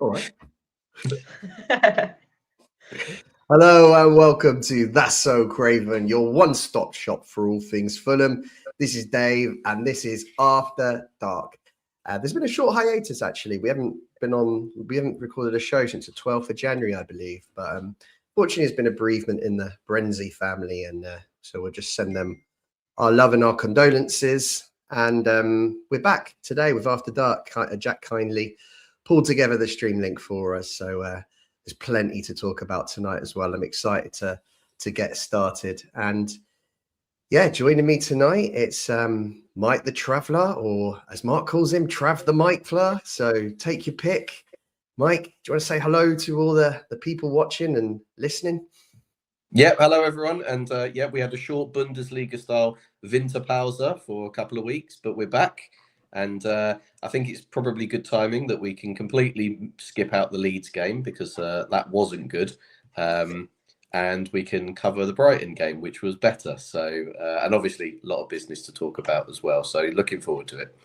All right. Hello and welcome to That's So Craven, your one-stop shop for all things Fulham. This is Dave and this is After Dark. There's been a short hiatus actually. We haven't recorded a show since the 12th of January, I believe. But fortunately, there's been a bereavement in the Brenzi family, and so we'll just send them our love and our condolences. And we're back today with After Dark. Jack kindly pulled together the stream link for us, so there's plenty to talk about tonight as well. I'm excited to get started. And yeah, joining me tonight, it's Mike the Traveller, or as Mark calls him, Trav the Mike-fler. So take your pick. Mike, do you want to say hello to all the people watching and listening? Yeah, hello everyone. And we had a short Bundesliga-style Winterpause for a couple of weeks, but we're back. And I think it's probably good timing that we can completely skip out the Leeds game because that wasn't good. And we can cover the Brighton game, which was better. So, and obviously a lot of business to talk about as well. So looking forward to it.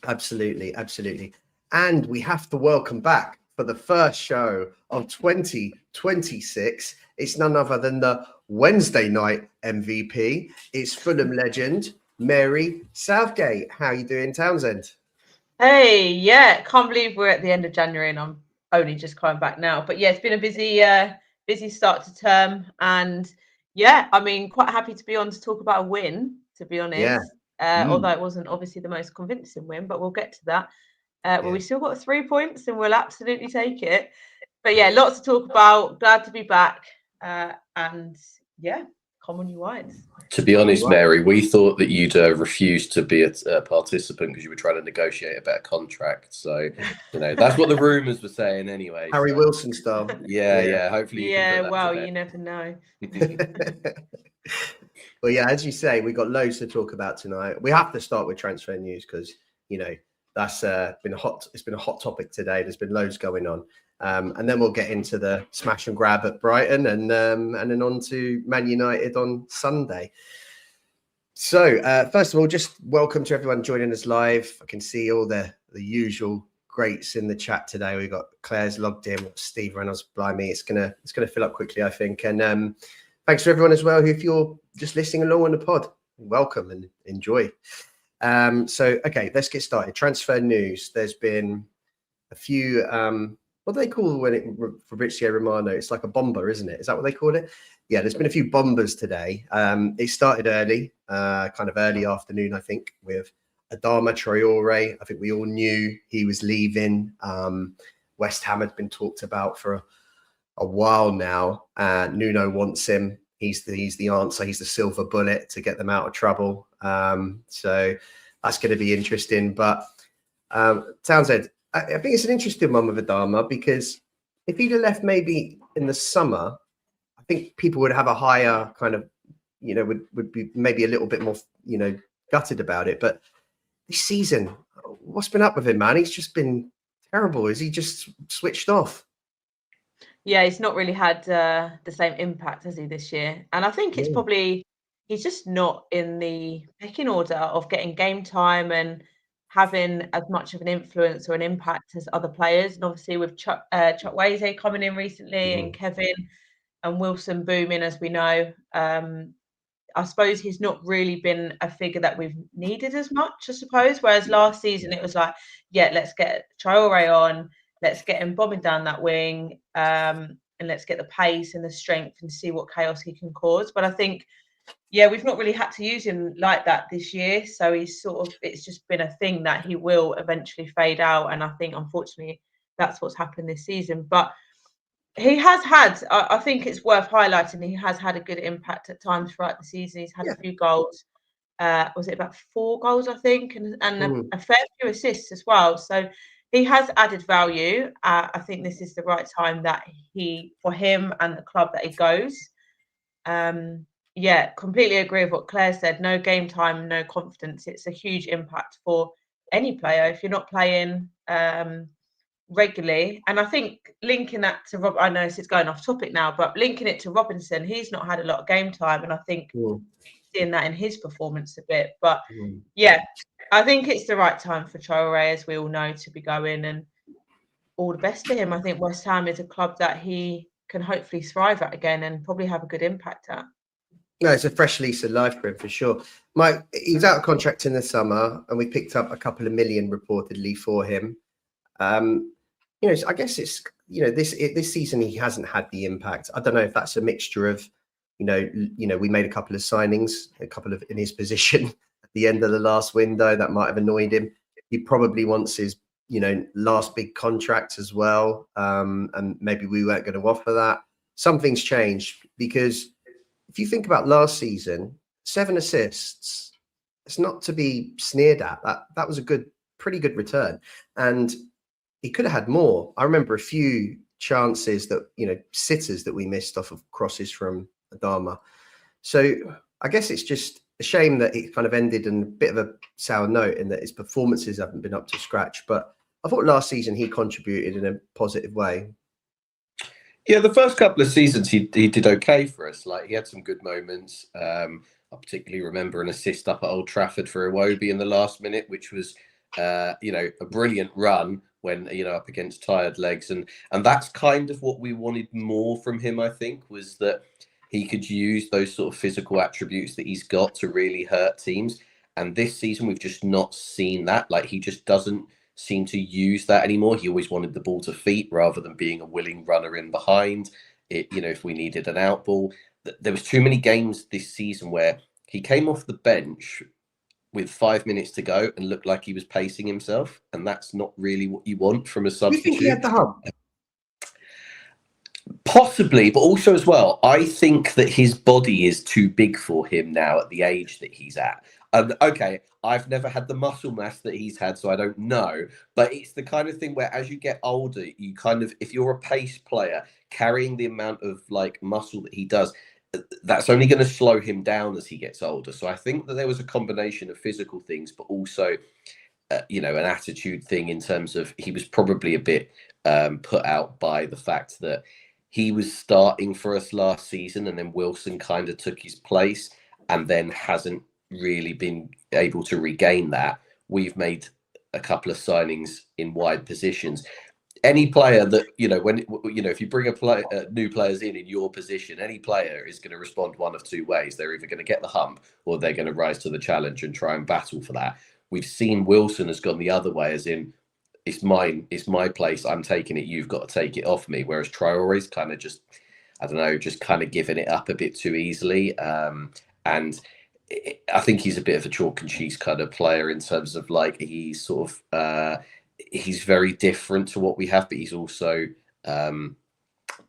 Absolutely, absolutely. And we have to welcome back for the first show of 2026. It's none other than the Wednesday night MVP. It's Fulham legend, Mary Southgate. How are you doing, Townsend? Hey, yeah, can't believe we're at the end of January and I'm only just coming back now. But yeah, it's been a busy start to term. And yeah, I mean, quite happy to be on to talk about a win, to be honest. Yeah. Although it wasn't obviously the most convincing win, but we'll get to that. Well, we still got 3 points and we'll absolutely take it. But yeah, lots to talk about. Glad to be back. And yeah, come on, you whites. To be honest, Mary, we thought that you'd refuse to be a participant because you were trying to negotiate a better contract. So, that's what the rumours were saying anyway. Harry Wilson style. Yeah. Hopefully you can put that well, to bed. you never know. Well, yeah, as you say, we've got loads to talk about tonight. We have to start with transfer news because, that's been it's been a hot topic today. There's been loads going on. And then we'll get into the smash and grab at Brighton and then on to Man United on Sunday. So first of all, just welcome to everyone joining us live. I can see all the usual greats in the chat today. We've got Claire's logged in, Steve Reynolds, blimey, it's gonna fill up quickly, I think. And thanks to everyone as well. If you're just listening along on the pod, welcome and enjoy. So okay, let's get started. Transfer news. There's been a few. What do they call it Fabrizio Romano? It's like a bomber, isn't it? Is that what they call it? Yeah, there's been a few bombers today. It started early, kind of early afternoon, I think, with Adama Traore. I think we all knew he was leaving. West Ham had been talked about for a while now. Nuno wants him. He's the answer. He's the silver bullet to get them out of trouble. So that's going to be interesting. But Townsend, I think it's an interesting one with Adama because if he'd have left maybe in the summer, I think people would have a higher kind of, would be maybe a little bit more, gutted about it. But this season, what's been up with him, man? He's just been terrible. Is he just switched off? Yeah, he's not really had the same impact, has he, this year? And I think it's probably he's just not in the pecking order of getting game time and having as much of an influence or an impact as other players. And obviously with Chukwueze coming in recently and Kevin and Wilson booming, as we know, I suppose he's not really been a figure that we've needed as much, I suppose. Whereas last season it was like, yeah, let's get Traore on, let's get him bombing down that wing, and let's get the pace and the strength and see what chaos he can cause. But I think, yeah, we've not really had to use him like that this year. So it's just been a thing that he will eventually fade out. And I think, unfortunately, that's what's happened this season. But he has had, I think it's worth highlighting, he has had a good impact at times throughout the season. He's had a few goals. Was it about 4 goals, I think, and a fair few assists as well. So he has added value. I think this is the right time that for him and the club that he goes. Yeah, completely agree with what Claire said. No game time, no confidence. It's a huge impact for any player if you're not playing regularly. And I think linking that to Rob, I know it's going off topic now, but linking it to Robinson, he's not had a lot of game time, and I think seeing that in his performance a bit. But yeah, I think it's the right time for Traore, as we all know, to be going. And all the best to him. I think West Ham is a club that he can hopefully thrive at again and probably have a good impact at. No, it's a fresh lease of life for him for sure. Mike, he was out of contract in the summer, and we picked up a couple of million reportedly for him. I guess it's this season he hasn't had the impact. I don't know if that's a mixture of, we made a couple of signings, in his position at the end of the last window that might have annoyed him. He probably wants his last big contract as well, and maybe we weren't going to offer that. Something's changed, because if you think about last season, 7 assists, it's not to be sneered at. That was a pretty good return, and he could have had more. I remember a few chances that, sitters that we missed off of crosses from Adama. So I guess it's just a shame that it kind of ended in a bit of a sour note, in that his performances haven't been up to scratch. But I thought last season he contributed in a positive way. Yeah, the first couple of seasons he did okay for us. Like, he had some good moments. I particularly remember an assist up at Old Trafford for Iwobi in the last minute, which was a brilliant run when up against tired legs, and that's kind of what we wanted more from him. I think was that he could use those sort of physical attributes that he's got to really hurt teams. And this season we've just not seen that. Like, he just doesn't seem to use that anymore. He always wanted the ball to feet rather than being a willing runner in behind it. If we needed an out ball, there was too many games this season where he came off the bench with 5 minutes to go and looked like he was pacing himself, and that's not really what you want from a substitute. Do you think he had the hump? Possibly, but also as well, I think that his body is too big for him now at the age that he's at. Okay, I've never had the muscle mass that he's had, so I don't know. But it's the kind of thing where as you get older, you kind of, if you're a pace player, carrying the amount of muscle that he does, that's only going to slow him down as he gets older. So I think that there was a combination of physical things, but also, an attitude thing, in terms of he was probably a bit put out by the fact that he was starting for us last season, and then Wilson kind of took his place and then hasn't really been able to regain that. We've made a couple of signings in wide positions. Any player that, if you bring new players in your position, any player is going to respond one of two ways. They're either going to get the hump, or they're going to rise to the challenge and try and battle for that. We've seen Wilson has gone the other way, as in, it's mine, it's my place, I'm taking it, you've got to take it off me. Whereas Traore's kind of just, I don't know, just kind of giving it up a bit too easily. And I think he's a bit of a chalk and cheese kind of player, in terms of he's sort of, he's very different to what we have, but he's also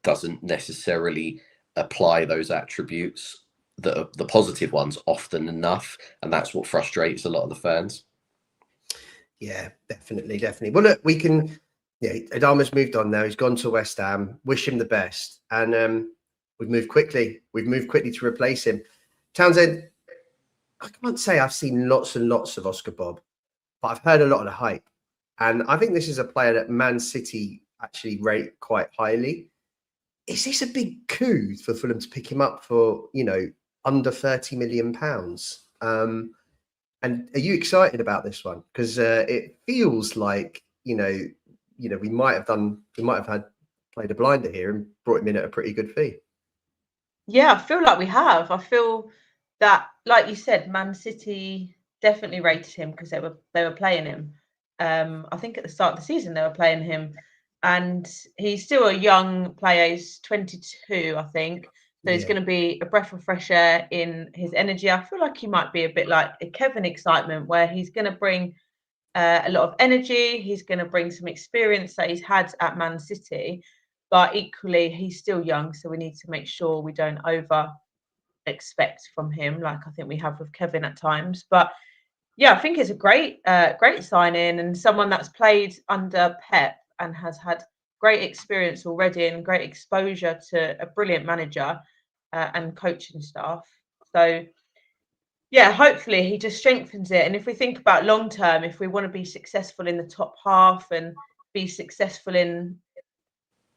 doesn't necessarily apply those attributes, the positive ones, often enough. And that's what frustrates a lot of the fans. Yeah, definitely. Well, look, we can. Yeah, Adama's moved on now. He's gone to West Ham. Wish him the best, and we've moved quickly. We've moved quickly to replace him. Townsend, I can't say I've seen lots and lots of Oscar Bob, but I've heard a lot of the hype, and I think this is a player that Man City actually rate quite highly. Is this a big coup for Fulham to pick him up for under £30 million? And are you excited about this one? Because it feels like we might have played a blinder here and brought him in at a pretty good fee. Yeah, I feel like we have. I feel that, like you said, Man City definitely rated him because they were playing him. I think at the start of the season they were playing him, and he's still a young player. He's 22, I think. So he's going to be a breath of fresh air in his energy. I feel like he might be a bit like a Kevin excitement, where he's going to bring a lot of energy. He's going to bring some experience that he's had at Man City, but equally he's still young. So we need to make sure we don't over expect from him, like I think we have with Kevin at times. But yeah, I think it's a great sign-in, and someone that's played under Pep and has had great experience already and great exposure to a brilliant manager and coaching staff. So yeah, hopefully he just strengthens it. And if we think about long term, if we want to be successful in the top half and be successful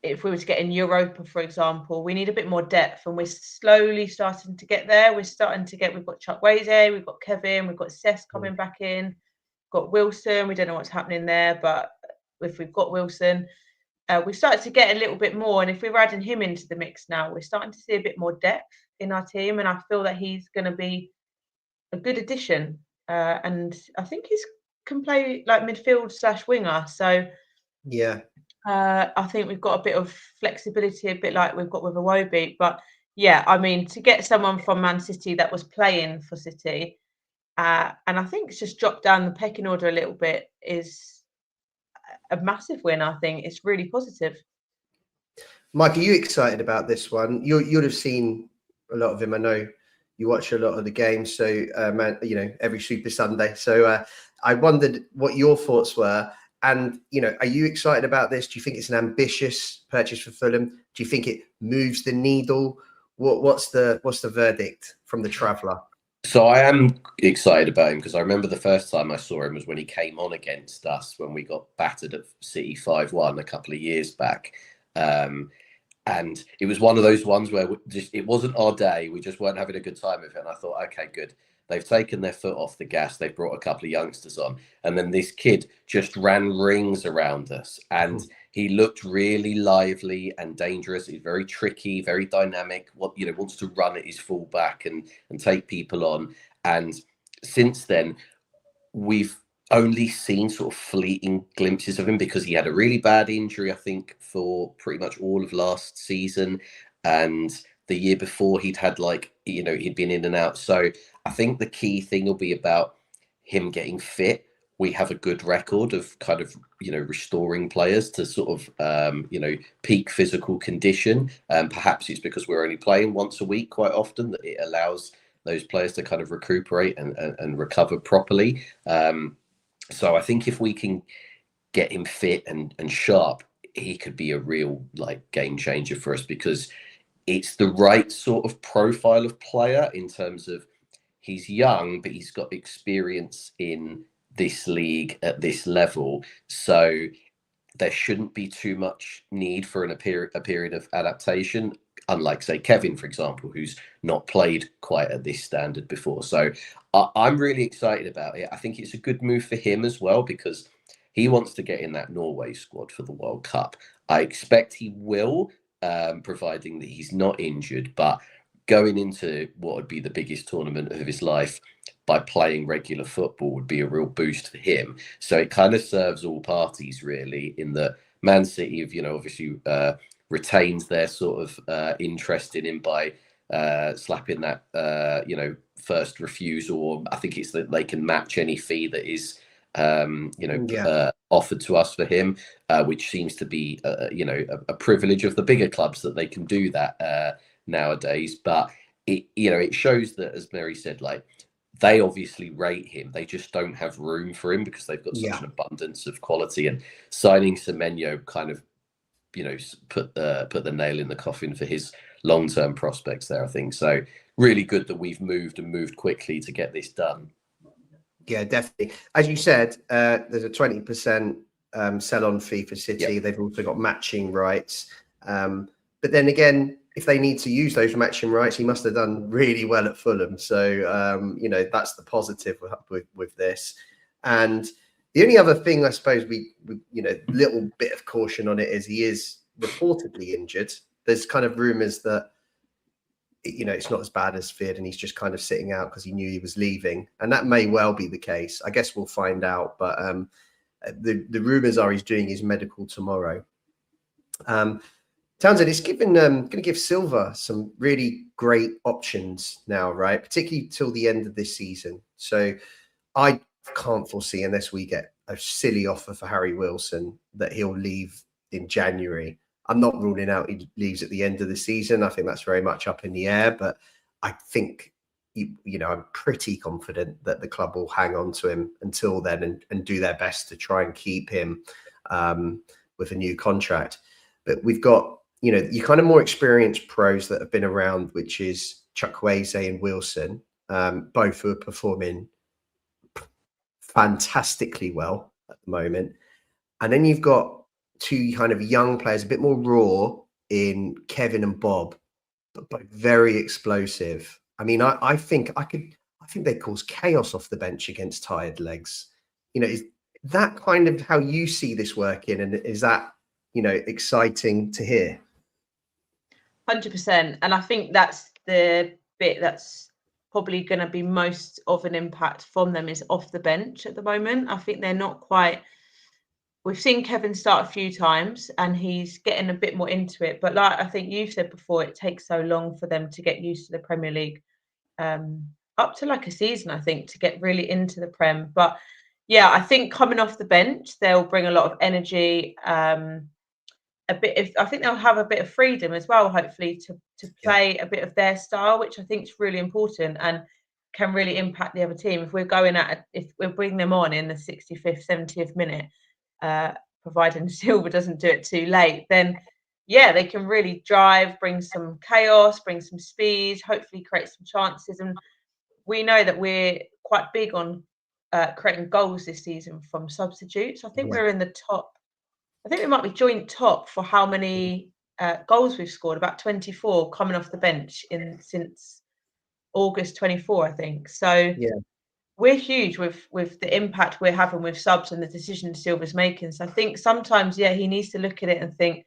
if we were to get in Europa, for example, we need a bit more depth, and we're slowly starting to get there. We've got Chukwueze, we've got Kevin, we've got Cesc coming back in, got Wilson. We don't know what's happening there, but if we've got Wilson, we've started to get a little bit more. And if we're adding him into the mix now, we're starting to see a bit more depth in our team. And I feel that he's going to be a good addition. And I think he's can play like midfield / winger. So yeah, I think we've got a bit of flexibility, a bit like we've got with Iwobi. But yeah, I mean, to get someone from Man City that was playing for City, and I think it's just dropped down the pecking order a little bit, is a massive win. I think it's really positive. Mike, are you excited about this one? You'd have seen a lot of him. I know you watch a lot of the games, so man, every Super Sunday. So I wondered what your thoughts were. And are you excited about this? Do you think it's an ambitious purchase for Fulham? Do you think it moves the needle? What's the verdict from the traveller? So I am excited about him because I remember the first time I saw him was when he came on against us when we got battered at City 5-1 a couple of years back. And it was one of those ones where it wasn't our day. We just weren't having a good time with it. And I thought, okay, good. They've taken their foot off the gas. They've brought a couple of youngsters on. And then this kid just ran rings around us. And he looked really lively and dangerous. He's very tricky, very dynamic. Wants to run at his full back and take people on. And since then, we've only seen sort of fleeting glimpses of him because he had a really bad injury, I think, for pretty much all of last season. And the year before he'd had he'd been in and out. So I think the key thing will be about him getting fit. We have a good record of kind of, restoring players to sort of, peak physical condition. Perhaps it's because we're only playing once a week quite often that it allows those players to kind of recuperate and recover properly. So I think if we can get him fit and sharp, he could be a real game changer for us because it's the right sort of profile of player in terms of he's young, but he's got experience in this league at this level. So there shouldn't be too much need for a period of adaptation, unlike, say, Kevin, for example, who's not played quite at this standard before. So I'm really excited about it. I think it's a good move for him as well because he wants to get in that Norway squad for the World Cup. I expect he will, providing that he's not injured. But going into what would be the biggest tournament of his life by playing regular football would be a real boost for him. So it kind of serves all parties, really, in that Man City have, obviously retained their sort of interest in him by slapping that, first refusal. Or I think it's that they can match any fee that is, offered to us for him, which seems to be, a privilege of the bigger clubs that they can do that nowadays. But it shows that, as Mary said, they obviously rate him. They just don't have room for him because they've got such an abundance of quality. And signing Semenyo kind of, put the nail in the coffin for his long-term prospects there, I think. So really good that we've moved quickly to get this done. Yeah, definitely. As you said, there's a 20% sell-on fee for City. Yep. They've also got matching rights. But then again, if they need to use those matching rights, he must have done really well at Fulham. So, that's the positive with this. And the only other thing, I suppose, we little bit of caution on it is he is reportedly injured. There's kind of rumours that, it's not as bad as feared and he's just kind of sitting out because he knew he was leaving. And that may well be the case. I guess we'll find out. But the rumours are he's doing his medical tomorrow. Townsend, it's going to give Silva some really great options now, right? Particularly till the end of this season. So I can't foresee, unless we get a silly offer for Harry Wilson, that he'll leave in January. I'm not ruling out he leaves at the end of the season. I think that's very much up in the air, but I think, I'm pretty confident that the club will hang on to him until then and do their best to try and keep him with a new contract. But we've got, your kind of more experienced pros that have been around, which is Chukwueze and Wilson, both who are performing fantastically well at the moment. And then you've got two kind of young players, a bit more raw in Kevin and Bob, but both very explosive. I mean, I think they cause chaos off the bench against tired legs. Is that kind of how you see this working? And is that, exciting to hear. 100%. And I think that's the bit that's probably going to be most of an impact from them is off the bench at the moment. I think they're not quite. We've seen Kevin start a few times and he's getting a bit more into it. But like I think you've said before, it takes so long for them to get used to the Premier League, up to like a season, I think, to get really into the Prem. But yeah, I think coming off the bench, they'll bring a lot of energy. I think they'll have a bit of freedom as well, hopefully, to play a bit of their style, which I think is really important and can really impact the other team. If we're bringing them on in the 65th, 70th minute, providing Silva doesn't do it too late, then yeah, they can really drive, bring some chaos, bring some speed, hopefully create some chances. And we know that we're quite big on creating goals this season from substitutes. I think we're in the top. I think we might be joint top for how many goals we've scored, about 24 coming off the bench since August 24, I think. So we're huge with the impact we're having with subs and the decisions Silva's making. So I think sometimes, he needs to look at it and think,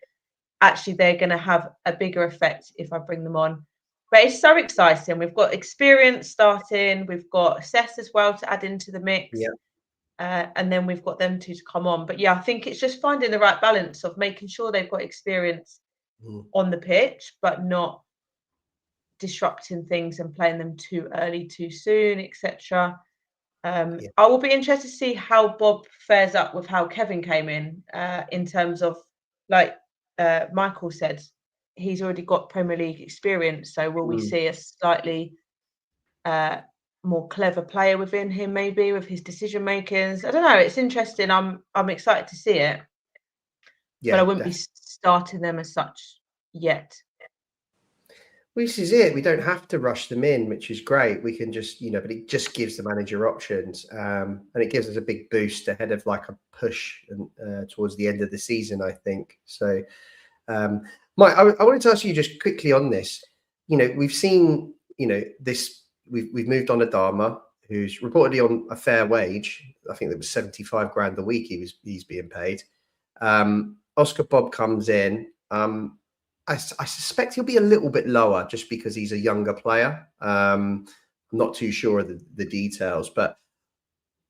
actually, they're going to have a bigger effect if I bring them on. But it's so exciting. We've got experience starting. We've got Seth as well to add into the mix. And then we've got them two to come on. But yeah, I think it's just finding the right balance of making sure they've got experience on the pitch, but not disrupting things and playing them too early, too soon, etc. I will be interested to see how Bob fares up with how Kevin came in terms of, like Michael said, he's already got Premier League experience. So will we see a slightly more clever player within him, maybe with his decision makings? I don't know. It's interesting. I'm excited to see it, but I wouldn't be starting them as such yet. Well, this is it. We don't have to rush them in, which is great. We can just, but it just gives the manager options, and it gives us a big boost ahead of like a push towards the end of the season, I think. So, Mike, I wanted to ask you just quickly on this. We've seen, this. We've moved on Adama, who's reportedly on a fair wage. I think it was 75 grand a week he's being paid. Oscar Bob comes in. I suspect he'll be a little bit lower just because he's a younger player. I'm not too sure of the details, but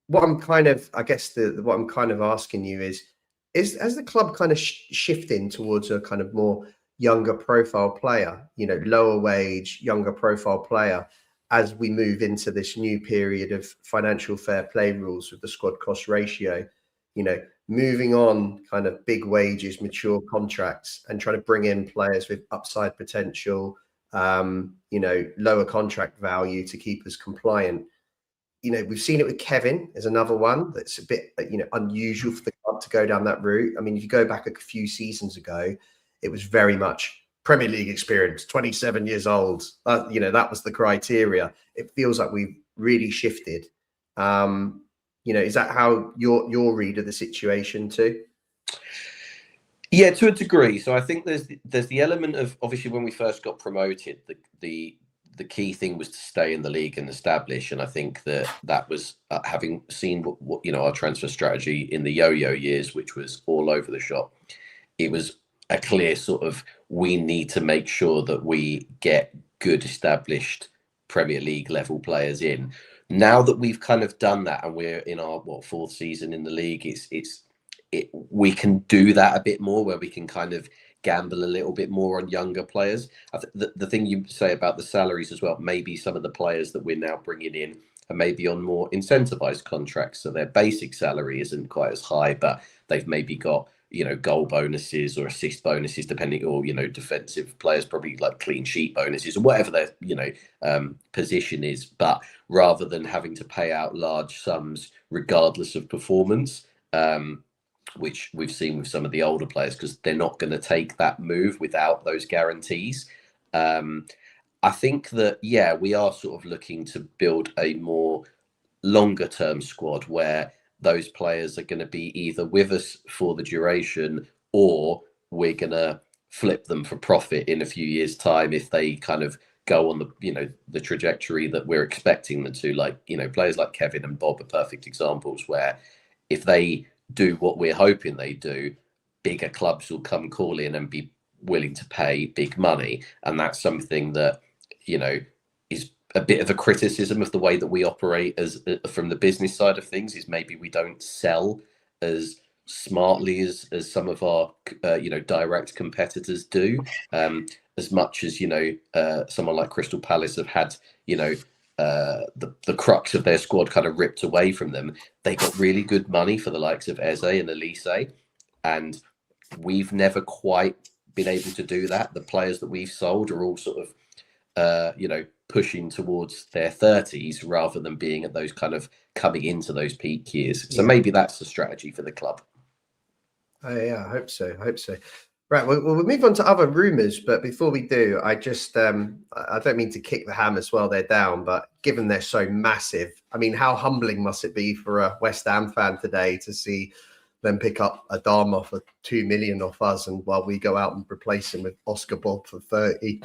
what I'm kind of, I guess what I'm kind of asking you is has the club kind of shifting towards a kind of more younger profile player, lower wage, younger profile player, as we move into this new period of financial fair play rules with the squad cost ratio, moving on kind of big wages, mature contracts, and trying to bring in players with upside potential, lower contract value to keep us compliant. We've seen it with Kevin as another one that's a bit, unusual for the club to go down that route. I mean, if you go back a few seasons ago, it was very much Premier League experience, 27 years old. That was the criteria. It feels like we've really shifted. Is that how your read of the situation too? Yeah, to a degree. So I think there's the element of, obviously, when we first got promoted, the key thing was to stay in the league and establish. And I think that was having seen what our transfer strategy in the yo-yo years, which was all over the shop. It was a clear sort of, we need to make sure that we get good established Premier League level players in. Now that we've kind of done that and we're in our fourth season in the league, we can do that a bit more, where we can kind of gamble a little bit more on younger players. The thing you say about the salaries as well, maybe some of the players that we're now bringing in are maybe on more incentivized contracts, so their basic salary isn't quite as high, but they've maybe got goal bonuses or assist bonuses, depending, or defensive players probably like clean sheet bonuses or whatever their position is. But rather than having to pay out large sums regardless of performance, which we've seen with some of the older players, because they're not going to take that move without those guarantees. I think that we are sort of looking to build a more longer term squad where those players are going to be either with us for the duration, or we're going to flip them for profit in a few years' time if they kind of go on the trajectory that we're expecting them to. Like, players like Kevin and Bob are perfect examples where if they do what we're hoping they do, bigger clubs will come calling and be willing to pay big money. And that's something that, you know, is a bit of a criticism of the way that we operate as from the business side of things, is maybe we don't sell as smartly as some of our you know, direct competitors do. As much as, you know, someone like Crystal Palace have had, you know, the crux of their squad kind of ripped away from them, they got really good money for the likes of Eze and Elise, and we've never quite been able to do that. The players that we've sold are all sort of you know, pushing towards their 30s rather than being at those kind of coming into those peak years. So maybe that's the strategy for the club. Oh, yeah, I hope so. I hope so. Right, well, we'll move on to other rumours, but before we do, I just I don't mean to kick the Hammers while they're down, but given they're so massive, I mean, how humbling must it be for a West Ham fan today to see them pick up a Adama for 2 million off us, and while we go out and replace him with Oscar Bob for 30.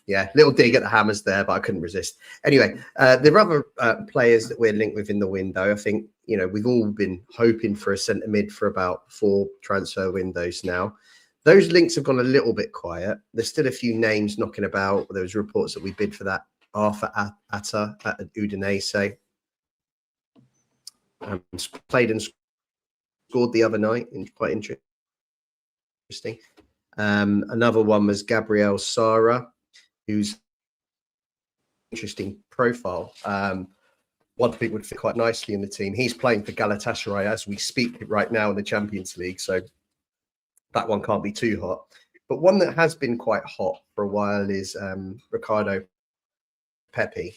Yeah, little dig at the Hammers there, but I couldn't resist. Anyway, there are other players that we're linked with in the window. I think, you know, we've all been hoping for a centre mid for about 4 transfer windows now. Those links have gone a little bit quiet. There's still a few names knocking about. There was reports that we bid for that Arthur Atta at Udinese. Played and scored the other night, and quite interesting. Another one was Gabriel Sara, who's interesting profile. One thing would fit quite nicely in the team. He's playing for Galatasaray as we speak right now in the Champions League, so that one can't be too hot. But one that has been quite hot for a while is Ricardo Pepi.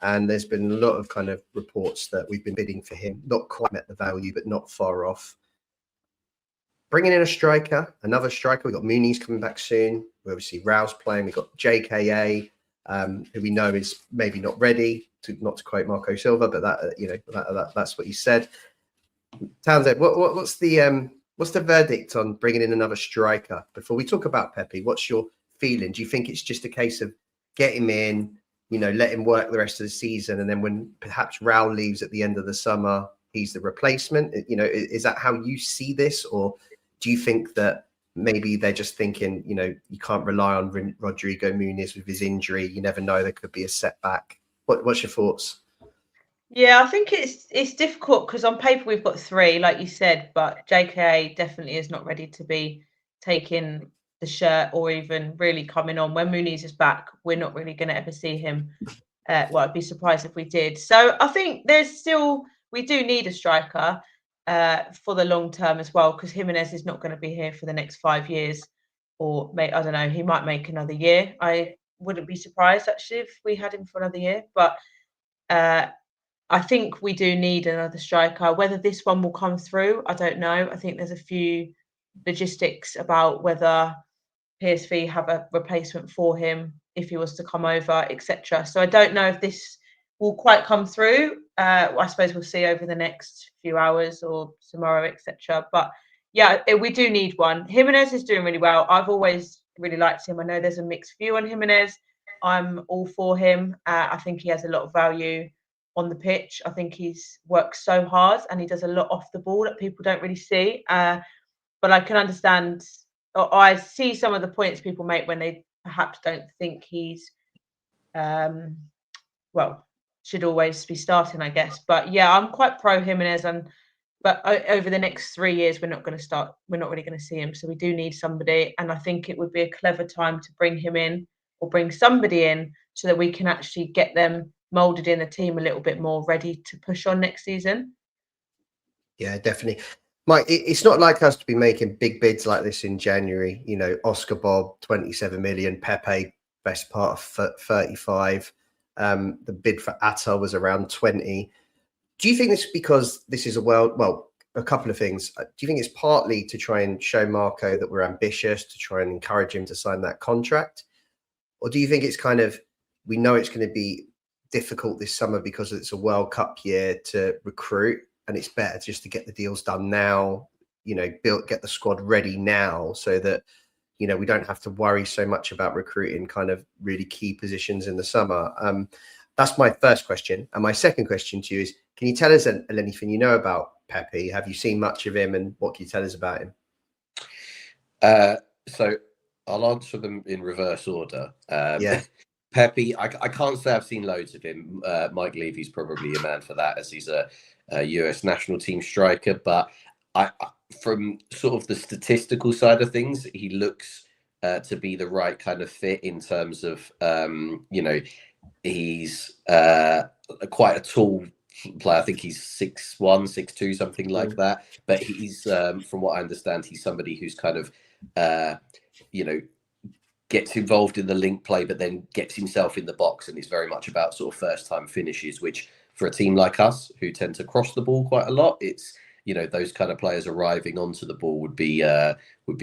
And there's been a lot of kind of reports that we've been bidding for him. Not quite met the value, but not far off. Bringing in a striker, another striker. We've got Muniz coming back soon. We obviously Rao's playing. We've got JKA, who we know is maybe not ready, not to quote Marco Silva, but that, you know, that's what he said. Townsend, what's the verdict on bringing in another striker? Before we talk about Pepe, what's your feeling? Do you think it's just a case of get him in, you know, let him work the rest of the season, and then when perhaps Rao leaves at the end of the summer, he's the replacement? You know, is that how you see this? Or do you think that maybe they're just thinking, you know, you can't rely on Rodrigo Muniz with his injury. You never know, there could be a setback. What's your thoughts? Yeah, I think it's difficult because on paper we've got 3, like you said, but JKA definitely is not ready to be taking the shirt or even really coming on. When Muniz is back, we're not really going to ever see him. Well, I'd be surprised if we did. So I think we do need a striker for the long term as well, because Jimenez is not going to be here for the next 5 years, or I don't know, he might make another year. I wouldn't be surprised actually if we had him for another year, but I think we do need another striker. Whether this one will come through, I don't know. I think there's a few logistics about whether PSV have a replacement for him if he was to come over, etc. So I don't know if this will quite come through. I suppose we'll see over the next few hours or tomorrow, etc. But yeah, we do need one. Jimenez is doing really well. I've always really liked him. I know there's a mixed view on Jimenez. I'm all for him. I think he has a lot of value on the pitch. I think he's worked so hard and he does a lot off the ball that people don't really see. But I can understand, or I see some of the points people make when they perhaps don't think he's, well, should always be starting, I guess. But yeah, I'm quite pro Jimenez, but over the next 3 years, we're not really going to see him. So we do need somebody, and I think it would be a clever time to bring him in or bring somebody in so that we can actually get them molded in the team a little bit more, ready to push on next season. Yeah, definitely. Mike, it's not like us to be making big bids like this in January. You know, Oscar Bob, 27 million, Pepe, best part of 35. The bid for Atta was around 20. Do you think it's because this is a couple of things. Do you think it's partly to try and show Marco that we're ambitious, to try and encourage him to sign that contract? Or do you think it's kind of, we know it's going to be difficult this summer because it's a World Cup year to recruit, and it's better just to get the deals done now, you know, get the squad ready now so that, you know, we don't have to worry so much about recruiting kind of really key positions in the summer. that's my first question. And my second question to you is, can you tell us anything you know about Pepe? Have you seen much of him, and what can you tell us about him? So I'll answer them in reverse order. Yeah. Pepe, I can't say I've seen loads of him. Mike Levy's probably a man for that, as he's a US national team striker. But from sort of the statistical side of things, he looks to be the right kind of fit in terms of, he's quite a tall player. I think he's 6'1", 6'2", something like that. But he's, from what I understand, he's somebody who's kind of, gets involved in the link play, but then gets himself in the box, and it's very much about sort of first time finishes, which for a team like us who tend to cross the ball quite a lot, it's, those kind of players arriving onto the ball would be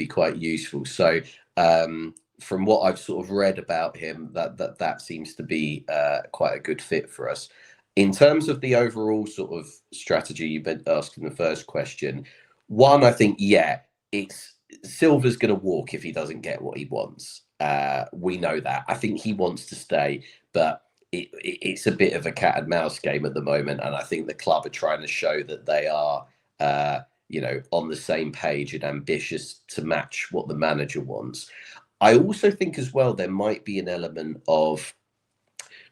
quite useful. So from what I've sort of read about him, that seems to be quite a good fit for us. In terms of the overall sort of strategy you've been asking the first question, one, I think, it's Silva's going to walk if he doesn't get what he wants. We know that. I think he wants to stay, but it's a bit of a cat and mouse game at the moment. And I think the club are trying to show that they are, on the same page and ambitious to match what the manager wants. I also think as well, there might be an element of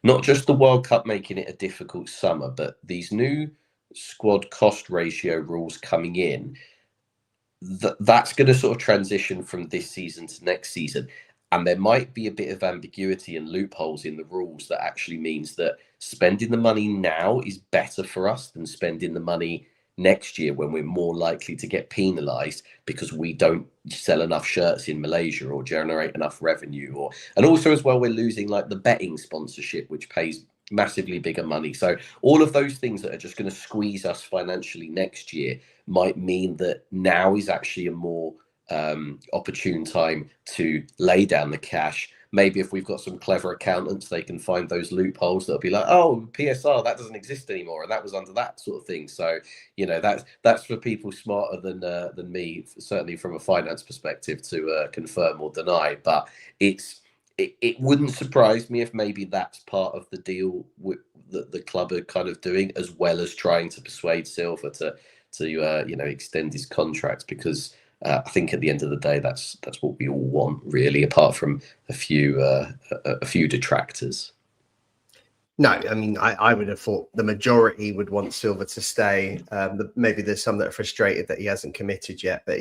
not just the World Cup making it a difficult summer, but these new squad cost ratio rules coming in. That's going to sort of transition from this season to next season. And there might be a bit of ambiguity and loopholes in the rules that actually means that spending the money now is better for us than spending the money next year, when we're more likely to get penalised because we don't sell enough shirts in Malaysia or generate enough revenue. And also as well, we're losing like the betting sponsorship, which pays massively bigger money. So all of those things that are just going to squeeze us financially next year might mean that now is actually a more opportune time to lay down the cash. Maybe if we've got some clever accountants, they can find those loopholes that'll be like, oh, PSR, that doesn't exist anymore, and that was under that sort of thing. So that's for people smarter than me, certainly from a finance perspective, to confirm or deny. But it wouldn't surprise me if maybe that's part of the deal that the club are kind of doing, as well as trying to persuade Silva to extend his contract, because I think at the end of the day, that's what we all want, really, apart from a few detractors. No, I mean, I would have thought the majority would want Silva to stay. Maybe there's some that are frustrated that he hasn't committed yet, but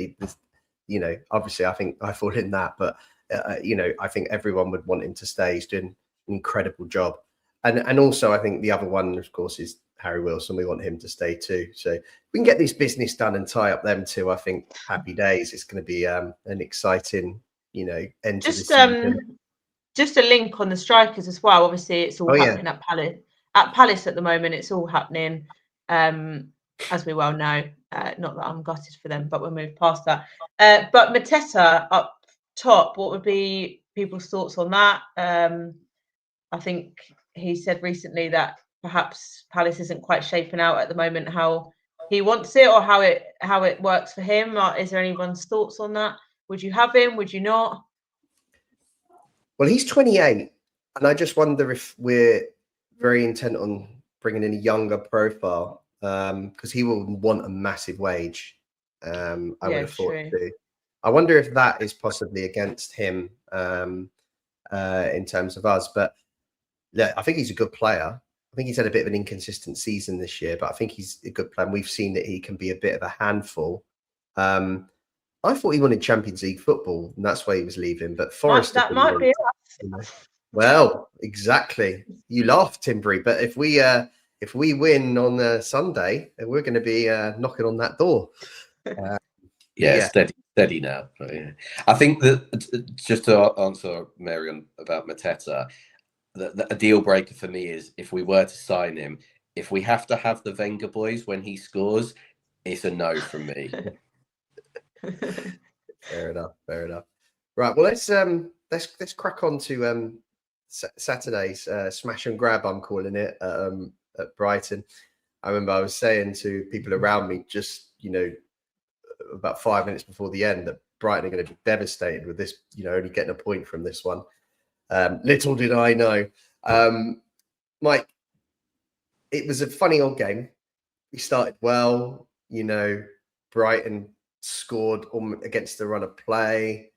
obviously I think I fall in that, but I think everyone would want him to stay. He's doing an incredible job. And also I think the other one, of course, is Harry Wilson. We want him to stay too. So we can get this business done and tie up them two. I think happy days. It's going to be an exciting, end to the season. Just a link on the strikers as well. Obviously, it's all happening at Palace. At Palace at the moment, it's all happening, as we well know. Not that I'm gutted for them, but we'll move past that. But Mateta up top, what would be people's thoughts on that? I think he said recently that perhaps Palace isn't quite shaping out at the moment how he wants it, or how it works for him. Is there anyone's thoughts on that? Would you have him? Would you not? Well, he's 28, and I just wonder if we're very intent on bringing in a younger profile, because he will want a massive wage. I would have thought too. I wonder if that is possibly against him in terms of us. But yeah, I think he's a good player. I think he's had a bit of an inconsistent season this year, but I think he's a good player. We've seen that he can be a bit of a handful. I thought he wanted Champions League football, and that's why he was leaving. But Forest, that might be us. Well, exactly. You laugh, Timbury, but if we win on Sunday, we're going to be knocking on that door. Steady now. I think that, just to answer Marion about Mateta, a deal breaker for me is if we were to sign him, if we have to have the Wenger boys when he scores, it's a no from me. Fair enough. Right. Well, let's crack on to Saturday's smash and grab, I'm calling it, at Brighton. I remember I was saying to people around me just, about 5 minutes before the end, that Brighton are going to be devastated with this, only getting a point from this one. Little did I know. Mike, it was a funny old game. We started well, Brighton scored against the run of play,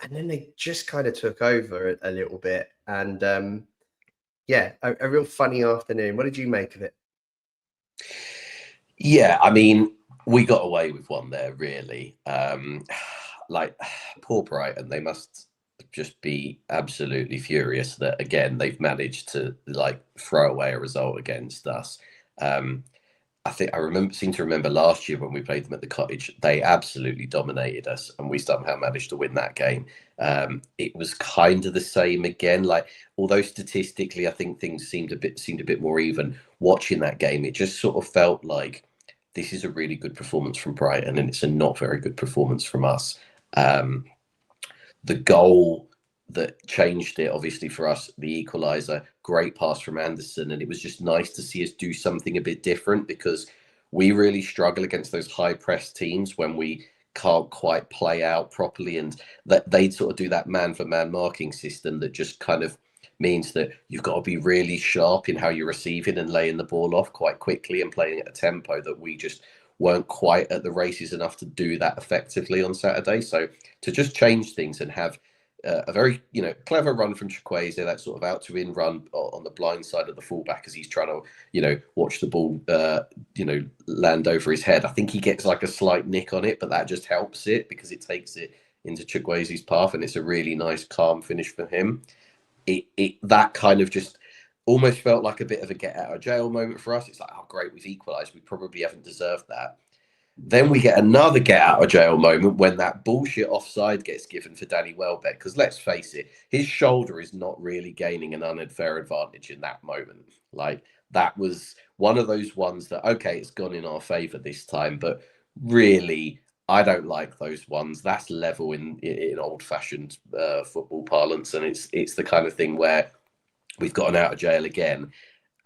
and then they just kind of took over a little bit. And a real funny afternoon. What did you make of it? Yeah, I mean, we got away with one there, really. Like, poor Brighton, they must just be absolutely furious that, again, they've managed to, like, throw away a result against us. I think seem to remember last year when we played them at the Cottage, they absolutely dominated us, and we somehow managed to win that game. It was kind of the same again. Like, although statistically, I think things seemed a bit more even. Watching that game, it just sort of felt like this is a really good performance from Brighton, and it's a not very good performance from us. The goal that changed it, obviously, for us, the equaliser, great pass from Anderson. And it was just nice to see us do something a bit different, because we really struggle against those high press teams when we can't quite play out properly. And that they'd sort of do that man for man marking system that just kind of means that you've got to be really sharp in how you're receiving and laying the ball off quite quickly and playing at a tempo that we just weren't quite at the races enough to do that effectively on Saturday. So to just change things and have a very clever run from Chukwueze, that sort of out to in run on the blind side of the fullback as he's trying to watch the ball land over his head. I think he gets like a slight nick on it, but that just helps it because it takes it into Chukwueze's path, and it's a really nice calm finish for him. That kind of just almost felt like a bit of a get out of jail moment for us. It's like, oh great, we've equalised. We probably haven't deserved that. Then we get another get out of jail moment when that bullshit offside gets given for Danny Welbeck. Because let's face it, his shoulder is not really gaining an unfair advantage in that moment. Like, that was one of those ones that, okay, it's gone in our favour this time, but really, I don't like those ones. That's level in old-fashioned football parlance, and it's the kind of thing where we've gotten out of jail again.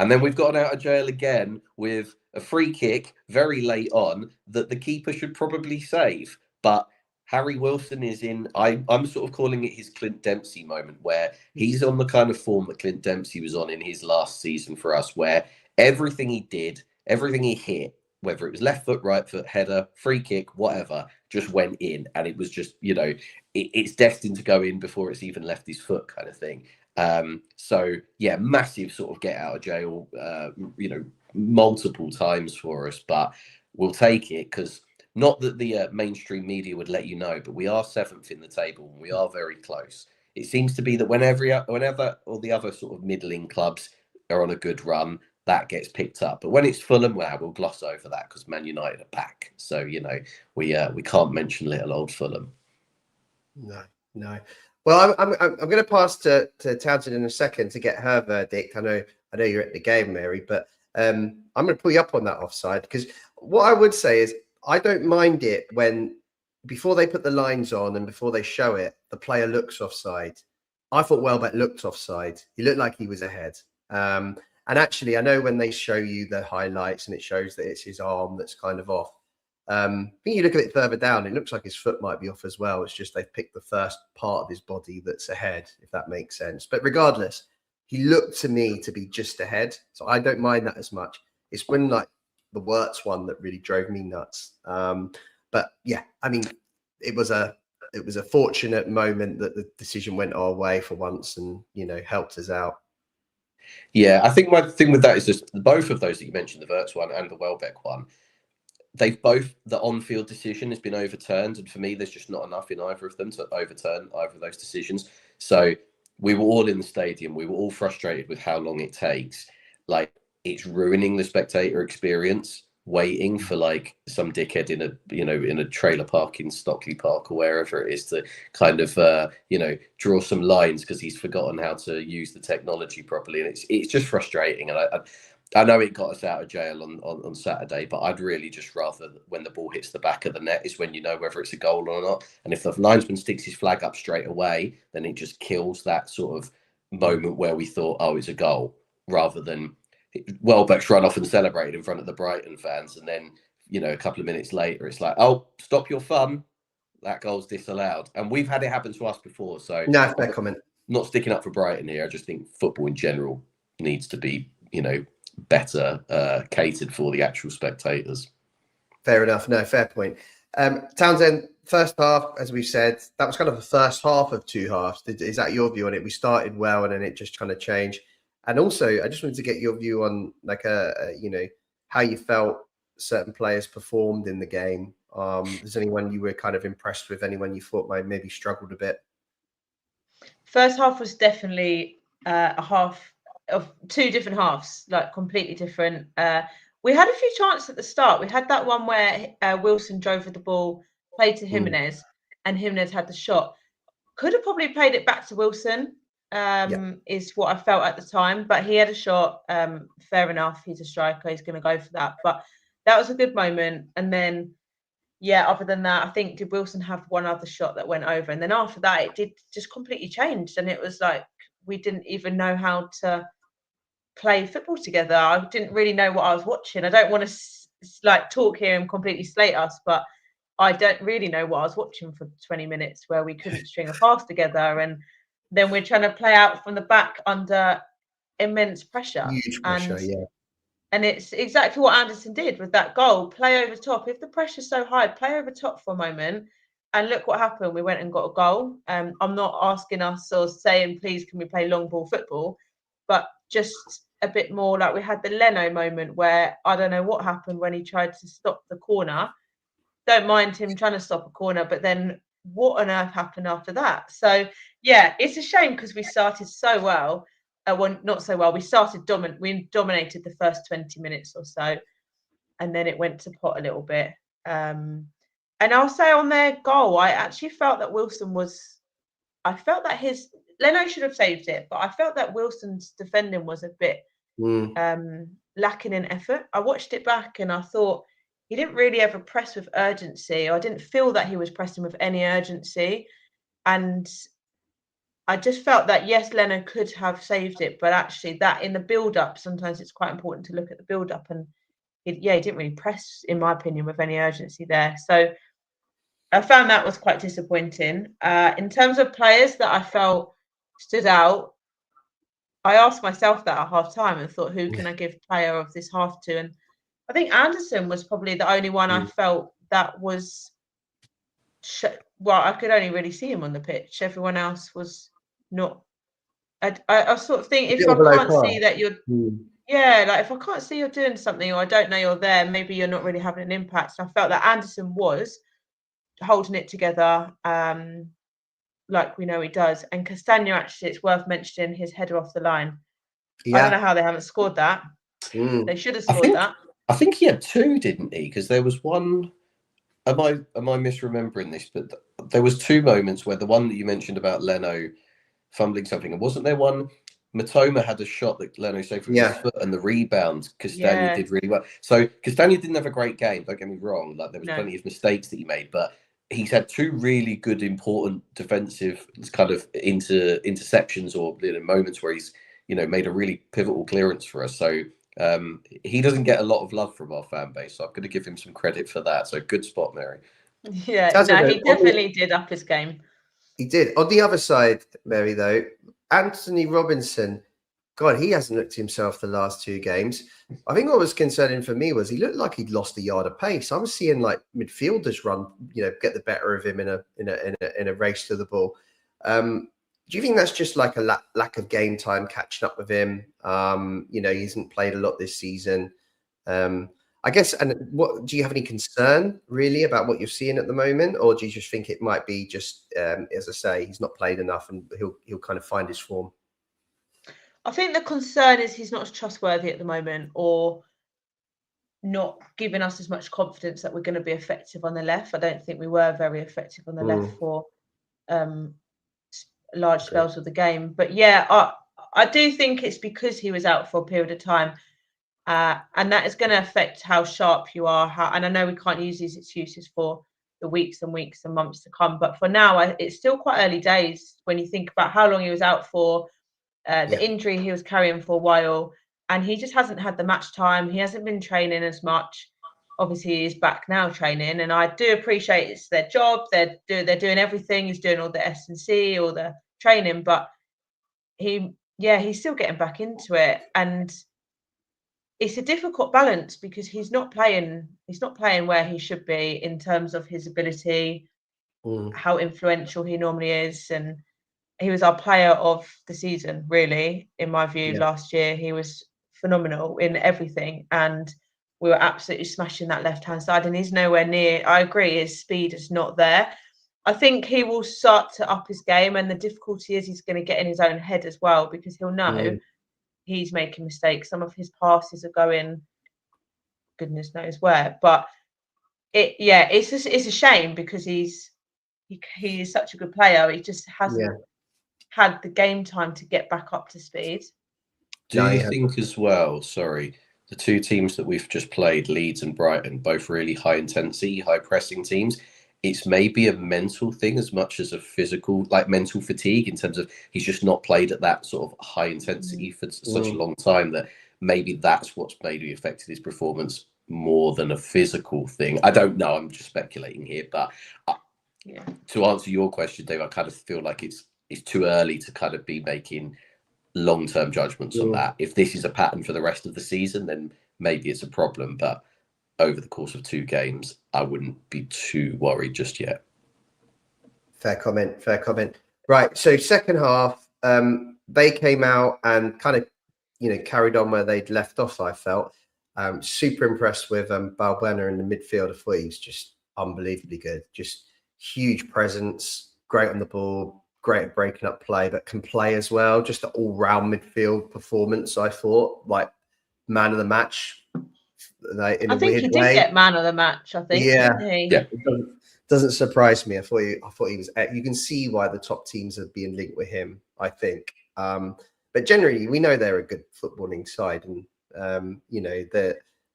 And then we've gotten out of jail again with a free kick very late on that the keeper should probably save. But Harry Wilson is in, I'm sort of calling it his Clint Dempsey moment, where he's on the kind of form that Clint Dempsey was on in his last season for us, where everything he did, everything he hit, whether it was left foot, right foot, header, free kick, whatever, just went in. And it was just, it's destined to go in before it's even left his foot kind of thing. So yeah, massive sort of get out of jail, multiple times for us, but we'll take it, because not that the mainstream media would let you know, but we are 7th in the table and we are very close. It seems to be that whenever all the other sort of middling clubs are on a good run, that gets picked up. But when it's Fulham, we'll gloss over that because Man United are back. So we can't mention little old Fulham. No. Well, I'm going to pass to Townsend in a second to get her verdict. I know you're at the game, Mary, but I'm going to pull you up on that offside, because what I would say is I don't mind it when, before they put the lines on and before they show it, the player looks offside. I thought Welbeck looked offside. He looked like he was ahead. And actually, I know when they show you the highlights and it shows that it's his arm that's kind of off. I think you look a bit further down, it looks like his foot might be off as well. It's just they've picked the first part of his body that's ahead, if that makes sense. But regardless, he looked to me to be just ahead, so I don't mind that as much. It's when like the Wirtz one that really drove me nuts. But yeah, I mean, it was a fortunate moment that the decision went our way for once, and helped us out. Yeah, I think my thing with that is just both of those that you mentioned, the Wirtz one and the Welbeck one. The on-field decision has been overturned, and for me, there's just not enough in either of them to overturn either of those decisions. So we were all in the stadium. We were all frustrated with how long it takes. Like, it's ruining the spectator experience, waiting for like some dickhead in a trailer park in Stockley Park or wherever it is to kind of draw some lines because he's forgotten how to use the technology properly, and it's just frustrating. And I know it got us out of jail on Saturday, but I'd really just rather when the ball hits the back of the net is when you know whether it's a goal or not. And if the linesman sticks his flag up straight away, then it just kills that sort of moment where we thought, oh, it's a goal, rather than Welbeck's run off and celebrated in front of the Brighton fans. And then, a couple of minutes later, it's like, oh, stop your fun. That goal's disallowed. And we've had it happen to us before. So no, fair comment. Not sticking up for Brighton here. I just think football in general needs to be, better catered for the actual spectators. Fair enough. No, fair point. Townsend, first half, as we've said, that was kind of the first half of two halves. Is that your view on it? We started well and then it just kind of changed. And also, I just wanted to get your view on like how you felt certain players performed in the game. Is anyone you were kind of impressed with? Anyone you thought might maybe struggled a bit? First half was definitely a half of two different halves, like completely different. We had a few chances at the start. We had that one where Wilson drove with the ball, played to Jimenez, and Jimenez had the shot. Could have probably played it back to Wilson, is what I felt at the time. But he had a shot. Fair enough. He's a striker. He's going to go for that. But that was a good moment. And then, other than that, I think did Wilson have one other shot that went over? And then after that, it did just completely changed. And it was like we didn't even know how to play football together. I didn't really know what I was watching. I don't want to talk here and completely slate us, but I don't really know what I was watching for 20 minutes where we couldn't string a pass together, and then we're trying to play out from the back under immense pressure. Huge pressure, and it's exactly what Anderson did with that goal. Play over top. If the pressure's so high, play over top for a moment. And look what happened. We went and got a goal. I'm not asking us or saying, please, can we play long ball football? But just a bit more like we had the Leno moment where I don't know what happened when he tried to stop the corner. Don't mind him trying to stop a corner, but then what on earth happened after that? So, it's a shame because we started so well. Well, not so well. We started we dominated the first 20 minutes or so, and then it went to pot a little bit. And I'll say on their goal, I actually felt that Leno should have saved it, but I felt that Wilson's defending was a bit lacking in effort. I watched it back and I thought he didn't really ever press with urgency. I didn't feel that he was pressing with any urgency. And I just felt that, yes, Leno could have saved it, but actually that in the build-up, sometimes it's quite important to look at the build-up. And he didn't really press, in my opinion, with any urgency there. So I found that was quite disappointing. In terms of players that I felt stood out, I asked myself that at half time and thought, who can I give player of this half to? And I think Anderson was probably the only one I felt that was, I could only really see him on the pitch. Everyone else was not. I sort of think if I can't see that you're, if I can't see you're doing something or I don't know you're there, maybe you're not really having an impact. So I felt that Anderson was holding it together, like we know he does. And Castagna, actually, it's worth mentioning his header off the line. I don't know how they haven't scored that. They should have scored that. I think he had two, didn't he? Because there was one. Am I misremembering this? But there was two moments where the one that you mentioned about Leno fumbling something, and wasn't there one? Matoma had a shot that Leno saved with his foot, and the rebound Castagna did really well. So Castagna didn't have a great game. Don't get me wrong; like there was plenty of mistakes that he made, but he's had two really good, important defensive kind of interceptions or moments where he's made a really pivotal clearance for us. So he doesn't get a lot of love from our fan base. So I'm going to give him some credit for that. So good spot, Mary. Yeah, no, he definitely did up his game. He did. On the other side, Mary, though, Anthony Robinson, God, he hasn't looked himself the last two games. I think what was concerning for me was he looked like he'd lost a yard of pace. I'm seeing like midfielders run, get the better of him in a race to the ball. Do you think that's just like a lack of game time catching up with him? He hasn't played a lot this season. I guess. And what do you have any concern really about what you're seeing at the moment, or do you just think it might be just, as I say, he's not played enough and he'll kind of find his form? I think the concern is he's not as trustworthy at the moment, or not giving us as much confidence that we're going to be effective on the left. I don't think we were very effective on the left for large spells of the game. But I do think it's because he was out for a period of time. And that is going to affect how sharp you are. And I know we can't use these excuses for the weeks and weeks and months to come. But for now, it's still quite early days when you think about how long he was out for, the injury he was carrying for a while. And he just hasn't had the match time. He hasn't been training as much. Obviously, he's back now training. And I do appreciate it's their job. They're doing everything. He's doing all the S&C, all the training. But he's still getting back into it. And it's a difficult balance because he's not playing where he should be in terms of his ability, how influential he normally is, and he was our player of the season, really, in my view. Last year he was phenomenal in everything, and we were absolutely smashing that left-hand side, and he's nowhere near. I agree, his speed is not there. I think he will start to up his game, and the difficulty is he's going to get in his own head as well, because he'll know he's making mistakes. Some of his passes are going goodness knows where, but it's a shame because he is such a good player. He just hasn't had the game time to get back up to speed. Do you think as well, sorry, the two teams that we've just played, Leeds and Brighton, both really high intensity, high pressing teams, it's maybe a mental thing as much as a physical, like mental fatigue, in terms of he's just not played at that sort of high intensity for such a long time, that maybe that's what's maybe affected his performance more than a physical thing. I don't know, I'm just speculating here, but to answer your question, Dave, I kind of feel like it's too early to kind of be making long-term judgments on that. If this is a pattern for the rest of the season, then maybe it's a problem, but over the course of 2 games, I wouldn't be too worried just yet. Fair comment. Right, so second half, they came out and kind of, carried on where they'd left off, I felt. Super impressed with Balbuena in the midfield. I thought he was just unbelievably good. Just huge presence, great on the ball, great at breaking up play, but can play as well. Just an all-round midfield performance, I thought. Like, man of the match. I think he did get man of the match, I think, didn't he? Yeah. It doesn't surprise me. I thought he was. You can see why the top teams are being linked with him, I think. But generally, we know they're a good footballing side, and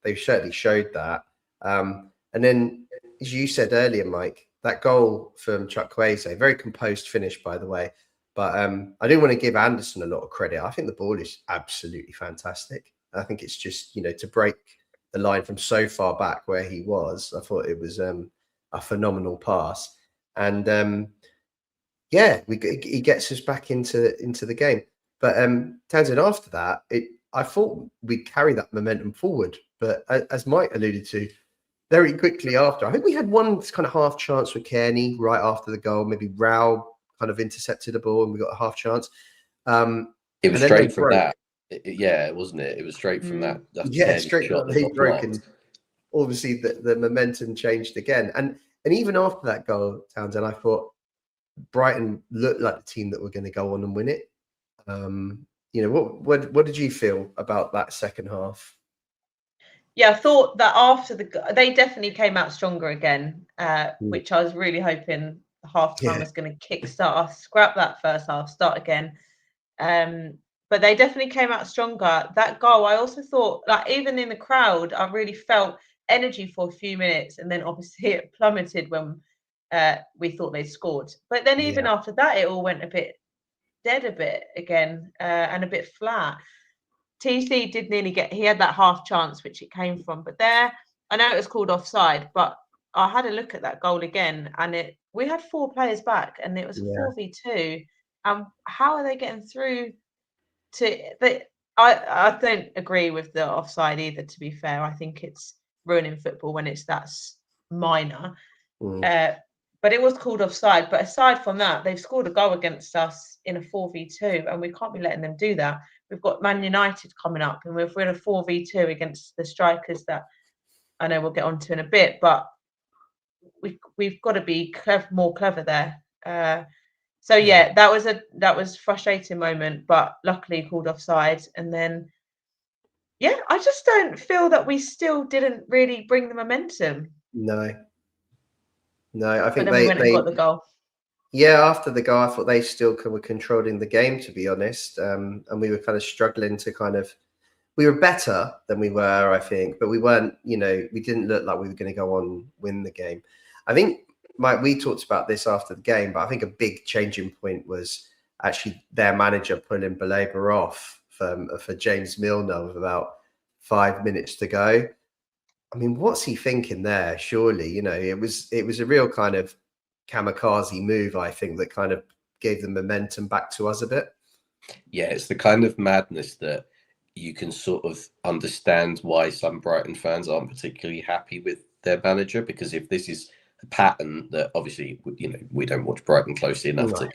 they've certainly showed that. And then, as you said earlier, Mike, that goal from Chukwueze, very composed finish, by the way. But I do want to give Anderson a lot of credit. I think the ball is absolutely fantastic. I think it's just, to break the line from so far back where he was, I thought it was a phenomenal pass. And he gets us back into the game. But Townsend, after that, I thought we'd carry that momentum forward. But as Mike alluded to, very quickly after, I think we had one kind of half chance with Kearney right after the goal. Maybe Rao kind of intercepted the ball and we got a half chance. It was straight from that. Wasn't it? It was straight from that. Straight from that. He broke, and obviously the momentum changed again. And even after that goal, Townsend, I thought Brighton looked like the team that were going to go on and win it. What did you feel about that second half? Yeah, I thought that after they definitely came out stronger again, which I was really hoping the half-time was going to kickstart us, scrap that first half, start again. But they definitely came out stronger. That goal, I also thought, like, even in the crowd, I really felt energy for a few minutes, and then obviously it plummeted when we thought they'd scored. But then even after that, it all went a bit dead again, and a bit flat. TC did nearly he had that half chance, which it came from. But there, I know it was called offside, but I had a look at that goal again, and we had 4 players back, and it was a 4v2. And how are they getting through I don't agree with the offside either, to be fair. I think it's ruining football when it's that minor. But it was called offside. But aside from that, they've scored a goal against us in a 4v2, and we can't be letting them do that. We've got Man United coming up, and we're in a 4v2 against the strikers that I know we'll get onto in a bit, but we've got to be more clever there. That was a frustrating moment, but luckily called offside. And then, I just don't feel that we still didn't really bring the momentum. No, I think we went and got the goal. Yeah, after the goal, I thought they still were controlling the game, to be honest. And we were kind of struggling to we were better than we were, I think, but we weren't, we didn't look like we were going to go on and win the game. I think, Mike, we talked about this after the game, but I think a big changing point was actually their manager pulling Baleba off for James Milner with about 5 minutes to go. I mean, what's he thinking there? Surely, it was a real kind of kamikaze move, I think, that kind of gave the momentum back to us a bit. Yeah, it's the kind of madness that you can sort of understand why some Brighton fans aren't particularly happy with their manager, because if this is a pattern that obviously, you know, we don't watch Brighton closely enough to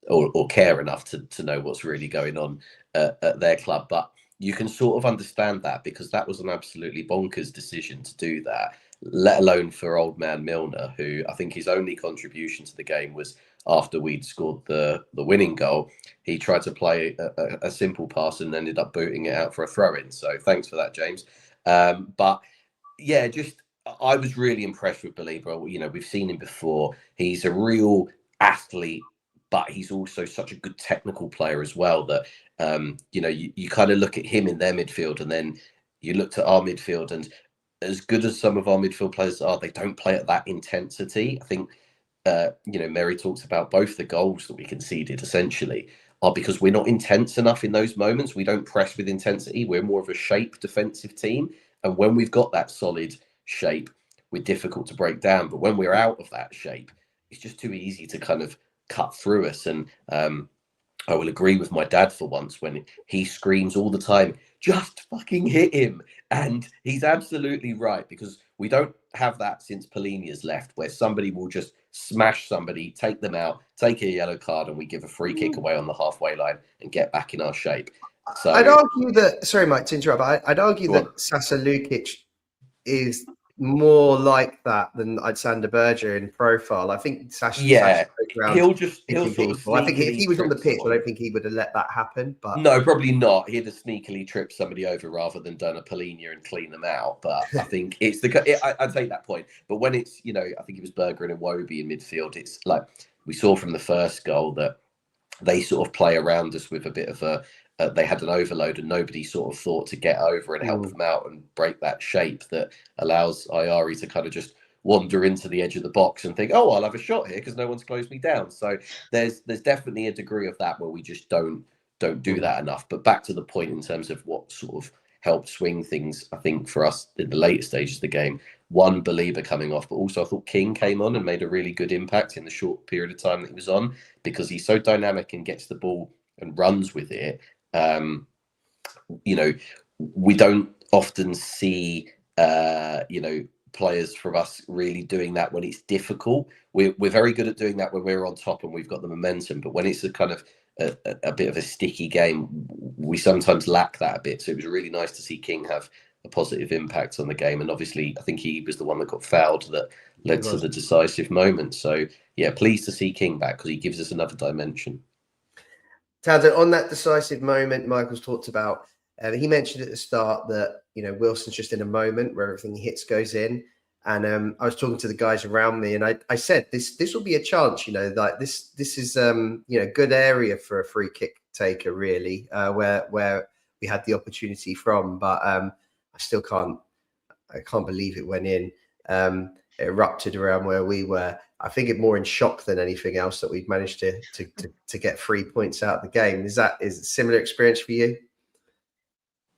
or care enough to know what's really going on at their club, but you can sort of understand that, because that was an absolutely bonkers decision to do that, let alone for old man Milner, who I think his only contribution to the game was after we'd scored the winning goal. He tried to play a simple pass and ended up booting it out for a throw-in. So thanks for that, James. But yeah, just I was really impressed with Belieber. You know, we've seen him before. He's a real athlete, but he's also such a good technical player as well that, you know, you kind of look at him in their midfield, and then you looked at our midfield, and as good as some of our midfield players are, they don't play at that intensity. I think, you know, Mary talks about both the goals that we conceded essentially are because we're not intense enough in those moments. We don't press with intensity. We're more of a shape defensive team. And when we've got that solid shape, we're difficult to break down. But when we're out of that shape, it's just too easy to kind of cut through us. And I will agree with my dad for once when he screams all the time, just fucking hit him. And he's absolutely right, because we don't have that since Polinia's left, where somebody will just smash somebody, take them out, take a yellow card, and we give a free kick away on the halfway line and get back in our shape. So I'd argue that, sorry, Mike, to interrupt, I'd argue that on. Sasa Lukic is more like that than Alexander Berger in profile. I think Sasha he'll sort of people. I think if he was on the pitch, someone. I don't think he would have let that happen. But no, probably not. He'd have sneakily tripped somebody over rather than done a Polinia and clean them out. But I think it's I'd take that point. But when it's, you know, I think it was Berger and Iwobi in midfield, it's like we saw from the first goal that they sort of play around us with a bit of a, they had an overload and nobody sort of thought to get over and help them out and break that shape that allows Ayari to kind of just wander into the edge of the box and think, oh, I'll have a shot here because no one's closed me down. So there's definitely a degree of that where we just don't do that enough. But back to the point in terms of what sort of helped swing things, I think for us in the later stages of the game, one, Belieber coming off, but also I thought King came on and made a really good impact in the short period of time that he was on, because he's so dynamic and gets the ball and runs with it. You know, we don't often see, you know, players from us really doing that when it's difficult. We're very good at doing that when we're on top and we've got the momentum, but when it's a kind of a bit of a sticky game, we sometimes lack that a bit. So it was really nice to see King have a positive impact on the game, and obviously I think he was the one that got fouled that led to the decisive moment. So yeah, pleased to see King back because he gives us another dimension. Townsend, on that decisive moment Michael's talked about, he mentioned at the start that, you know, Wilson's just in a moment where everything he hits goes in. And I was talking to the guys around me, and I said this will be a chance, you know, like this is you know, good area for a free kick taker, really, where we had the opportunity from. But I still can't believe it went in. It erupted around where we were. I think it more in shock than anything else that we've managed to get 3 points out of the game. Is it a similar experience for you?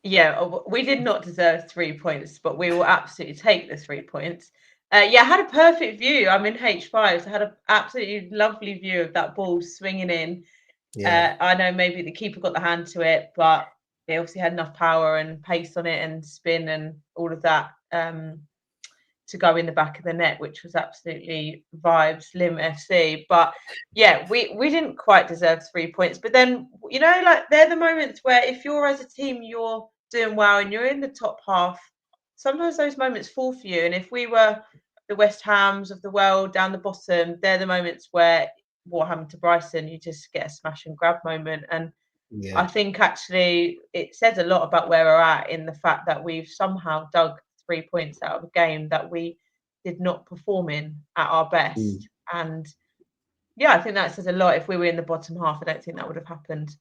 Yeah, we did not deserve 3 points, but we will absolutely take the 3 points. Yeah, I had a perfect view. I'm in H5, so I had an absolutely lovely view of that ball swinging in. Yeah. I know maybe the keeper got the hand to it, but they obviously had enough power and pace on it and spin and all of that to go in the back of the net, which was absolutely vibes, Lim FC. But yeah, we didn't quite deserve 3 points. But then, you know, like they're the moments where if you're as a team, you're doing well and you're in the top half, sometimes those moments fall for you. And if we were the West Hams of the world down the bottom, they're the moments where what happened to Bryson, you just get a smash and grab moment. And yeah. I think actually it says a lot about where we're at in the fact that we've somehow dug 3 points out of a game that we did not perform in at our best. And yeah, I think that says a lot. If we were in the bottom half, I don't think that would have happened.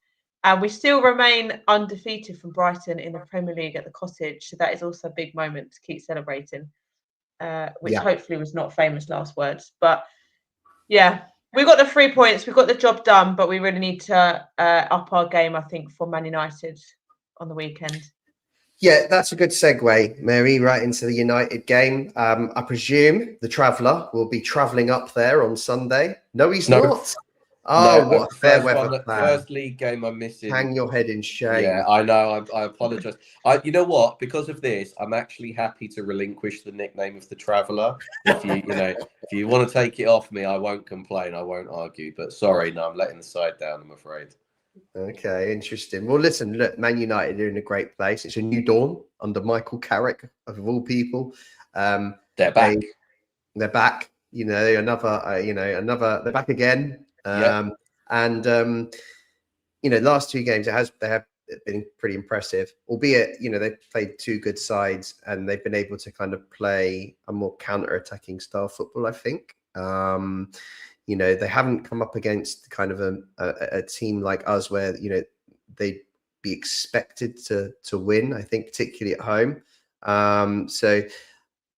And we still remain undefeated from Brighton in the Premier League at the Cottage. So that is also a big moment to keep celebrating, which hopefully was not famous last words. But yeah, we got the 3 points. We got the job done, but we really need to up our game, I think, for Man United on the weekend. Yeah, that's a good segue, Mary, right into the United game. I presume the Traveller will be travelling up there on Sunday. No, he's not. Oh, what a fair weather plan. First league game I'm missing. Hang your head in shame. Yeah, I know. I apologise. You know what? Because of this, I'm actually happy to relinquish the nickname of the Traveller. If if you want to take it off me, I won't complain. I won't argue. But sorry, no, I'm letting the side down, I'm afraid. Okay, interesting. Well, listen, look, Man United are in a great place. It's a new dawn under Michael Carrick, of all people. They're back. They're back. They're back again. Last two games they have been pretty impressive, albeit they've played two good sides and they've been able to kind of play a more counter-attacking style football, I think. They haven't come up against kind of a team like us where they'd be expected to win, I think, particularly at home. So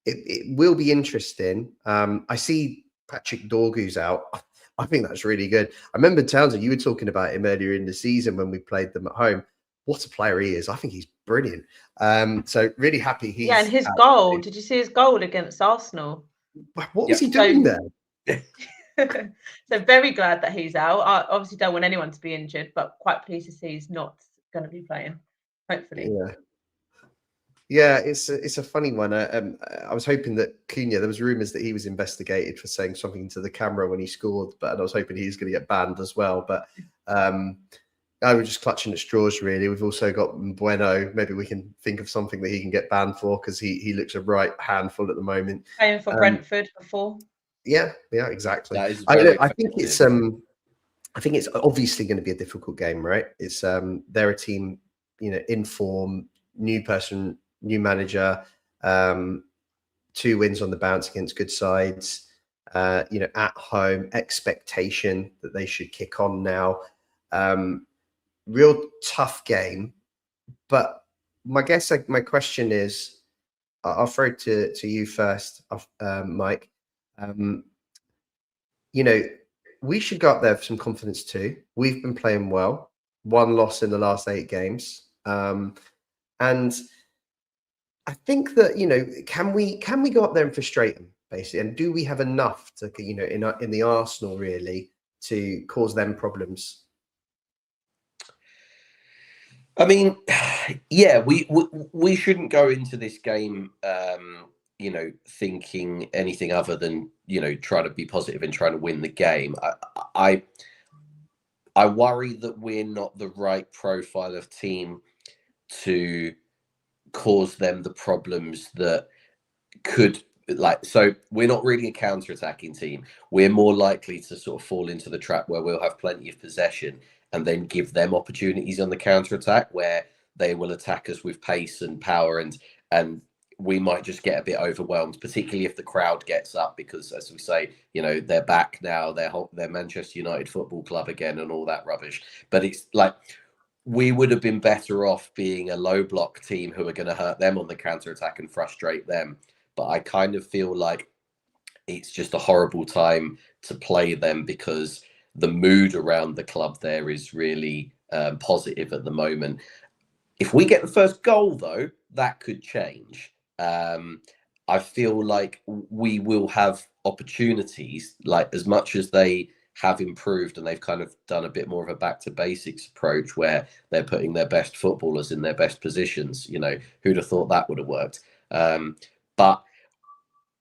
it will be interesting. I see Patrick Dorgu's out. I think that's really good. I remember, Townsend, you were talking about him earlier in the season when we played them at home. What a player he is. I think he's brilliant. So really happy he's and his goal. Did you see his goal against Arsenal? What was he doing there? So very glad that he's out. I obviously don't want anyone to be injured, but quite pleased to see he's not going to be playing, hopefully. Yeah, it's a funny one. I was hoping that Cunha, there was rumours that he was investigated for saying something to the camera when he scored, but I was hoping he's going to get banned as well. But I was just clutching at straws, really. We've also got Bueno. Maybe we can think of something that he can get banned for, because he looks a right handful at the moment. Playing for Brentford before. Yeah, exactly. That is I think it's obviously going to be a difficult game, right? It's they're a team, in form, new person, new manager, 2 wins on the bounce against good sides, at home, expectation that they should kick on now. Real tough game. But my question is, I'll throw it to you first, Mike. We should go up there with some confidence too. We've been playing well, 1 loss in the last 8 games. And I think that, can we go up there and frustrate them, basically? And do we have enough to, in the Arsenal, really, to cause them problems? I mean, yeah, we shouldn't go into this game, thinking anything other than, trying to be positive and trying to win the game. I worry that we're not the right profile of team to cause them the problems that could, so we're not really a counter-attacking team. We're more likely to sort of fall into the trap where we'll have plenty of possession and then give them opportunities on the counter-attack, where they will attack us with pace and power, and we might just get a bit overwhelmed, particularly if the crowd gets up, because, as we say, they're back now, they're Manchester United Football Club again and all that rubbish. But it's like, we would have been better off being a low block team who are going to hurt them on the counter-attack and frustrate them. But I kind of feel like it's just a horrible time to play them, because the mood around the club there is really positive at the moment. If we get the first goal, though, that could change. I feel like we will have opportunities, like, as much as they have improved and they've kind of done a bit more of a back to basics approach where they're putting their best footballers in their best positions. Who'd have thought that would have worked? But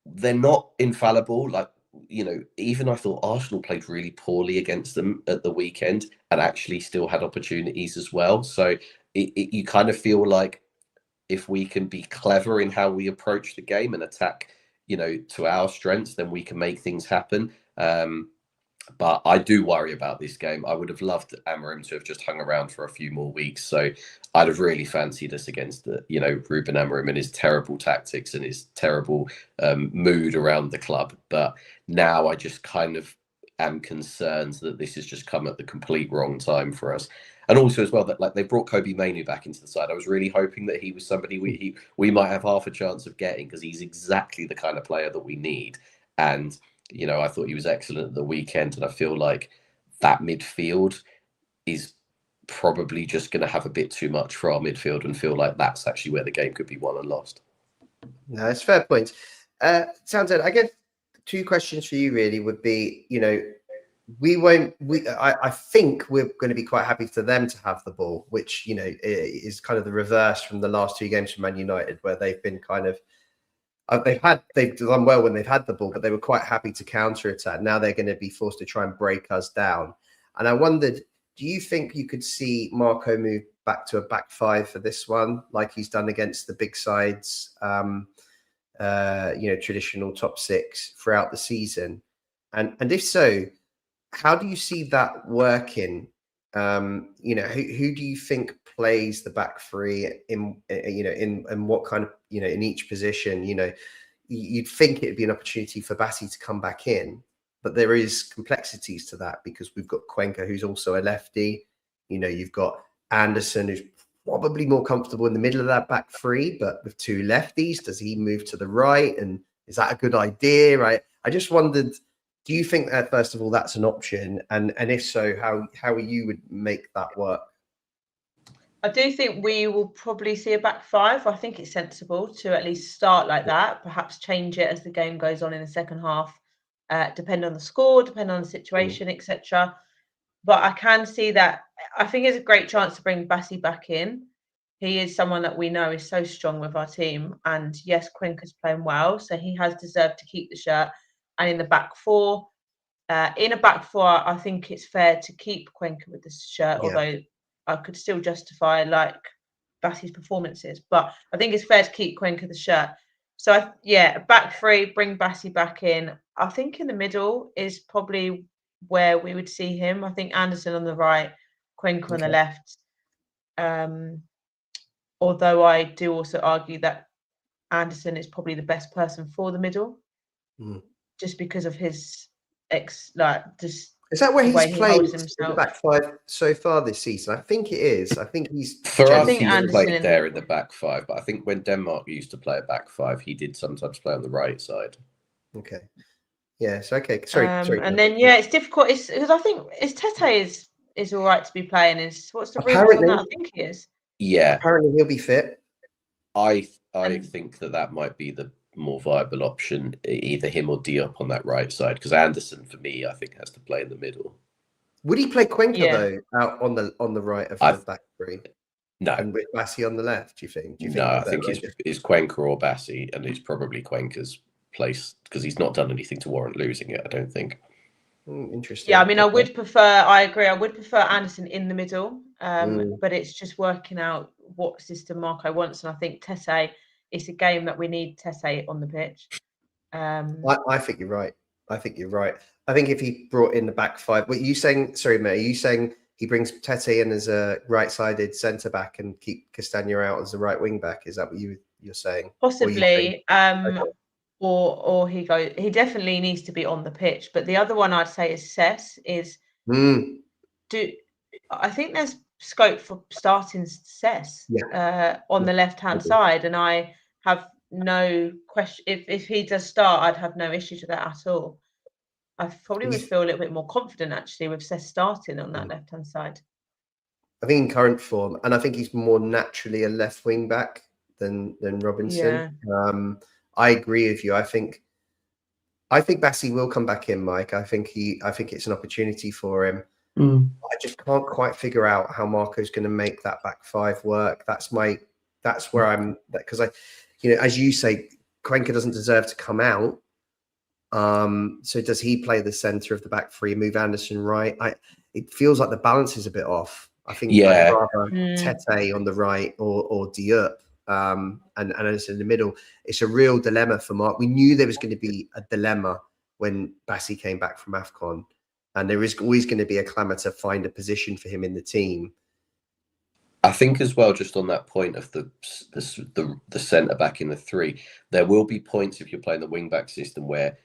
they're not infallible. Like, even I thought Arsenal played really poorly against them at the weekend and actually still had opportunities as well. So you kind of feel like, if we can be clever in how we approach the game and attack, to our strengths, then we can make things happen. But I do worry about this game. I would have loved Amorim to have just hung around for a few more weeks. So I'd have really fancied us against Ruben Amorim and his terrible tactics and his terrible mood around the club. But now I just kind of am concerned that this has just come at the complete wrong time for us. And also as well, that they brought Kobe Mainoo back into the side. I was really hoping that he was somebody we might have half a chance of getting, because he's exactly the kind of player that we need. And I thought he was excellent at the weekend, and I feel like that midfield is probably just going to have a bit too much for our midfield, and feel like that's actually where the game could be won and lost. No, it's a fair point. Townsend, I guess 2 questions for you really would be, we won't. I think we're going to be quite happy for them to have the ball, which is kind of the reverse from the last 2 games from Man United, where they've been kind of they've done well when they've had the ball, but they were quite happy to counter attack. Now they're going to be forced to try and break us down. And I wondered, do you think you could see Marco move back to a back 5 for this one, like he's done against the big sides, traditional top 6 throughout the season? And if so, how do you see that working? Who do you think plays the back 3 in what kind of, in each position? You'd think it'd be an opportunity for Bassey to come back in, but there is complexities to that because we've got Cuenca, who's also a lefty. You've got Anderson, who's probably more comfortable in the middle of that back 3, but with 2 lefties, does he move to the right? And is that a good idea? Right? I just wondered, do you think that, first of all, that's an option? And if so, how you would make that work? I do think we will probably see a back 5. I think it's sensible to at least start like that, perhaps change it as the game goes on in the second half, depending on the score, depending on the situation, etc. But I can see that. I think it's a great chance to bring Bassey back in. He is someone that we know is so strong with our team. And yes, Cuenca's playing well, so he has deserved to keep the shirt. And in the back 4, in a back 4, I think it's fair to keep Cuenca with the shirt, although I could still justify Bassey's performances. But I think it's fair to keep Cuenca the shirt. So back 3, bring Bassey back in. I think in the middle is probably where we would see him. I think Anderson on the right, Cuenca on the left. Although I do also argue that Anderson is probably the best person for the middle, just because of his is that where he's played in the back 5 so far this season? I think it is. I think he's played there in the back 5, but I think when Denmark used to play a back 5, he did sometimes play on the right side. Okay. Yes. Okay. Sorry. And then it's difficult. It's because I think Tete is all right to be playing. What's the rumours on that? I think he is. Yeah. Apparently he'll be fit. I think that might be the more viable option, either him or Diop on that right side, because Anderson, for me, I think has to play in the middle. Would he play Cuenca though out on the right of the back 3? No, and with Bassey on the left. Do you think? No, I think it's Cuenca or Bassey, and it's probably Cuenca's place because he's not done anything to warrant losing it. I don't think. Interesting. Yeah, I mean, I agree. I would prefer Anderson in the middle, but it's just working out what system Marco wants, and I think Tete. It's a game that we need Tete on the pitch. I think you're right. I think if he brought in the back 5, what are you saying? Sorry, mate. Are you saying he brings Tete in as a right-sided centre back and keep Castagna out as a right wing back? Is that what you're saying? Possibly. Or he goes. He definitely needs to be on the pitch. But the other one I'd say is Cess. I think there's scope for starting Cess on the left-hand side, and I have no question. If he does start, I'd have no issues with that at all. I probably would feel a little bit more confident actually with Cess starting on that left-hand side. I think in current form, and I think he's more naturally a left wing back than Robinson. Yeah. I agree with you. I think Bassey will come back in, Mike. I think it's an opportunity for him. I just can't quite figure out how Marco's going to make that back 5 work. That's where I'm, because as you say, Cuenca doesn't deserve to come out. So does he play the centre of the back 3, move Anderson right? It feels like the balance is a bit off. I think I'd rather Tete on the right or Diop. And Anderson in the middle. It's a real dilemma for Mark. We knew there was going to be a dilemma when Bassey came back from AFCON, and there is always going to be a clamour to find a position for him in the team. I think as well, just on that point of the centre back in the 3, there will be points if you're playing the wing back system where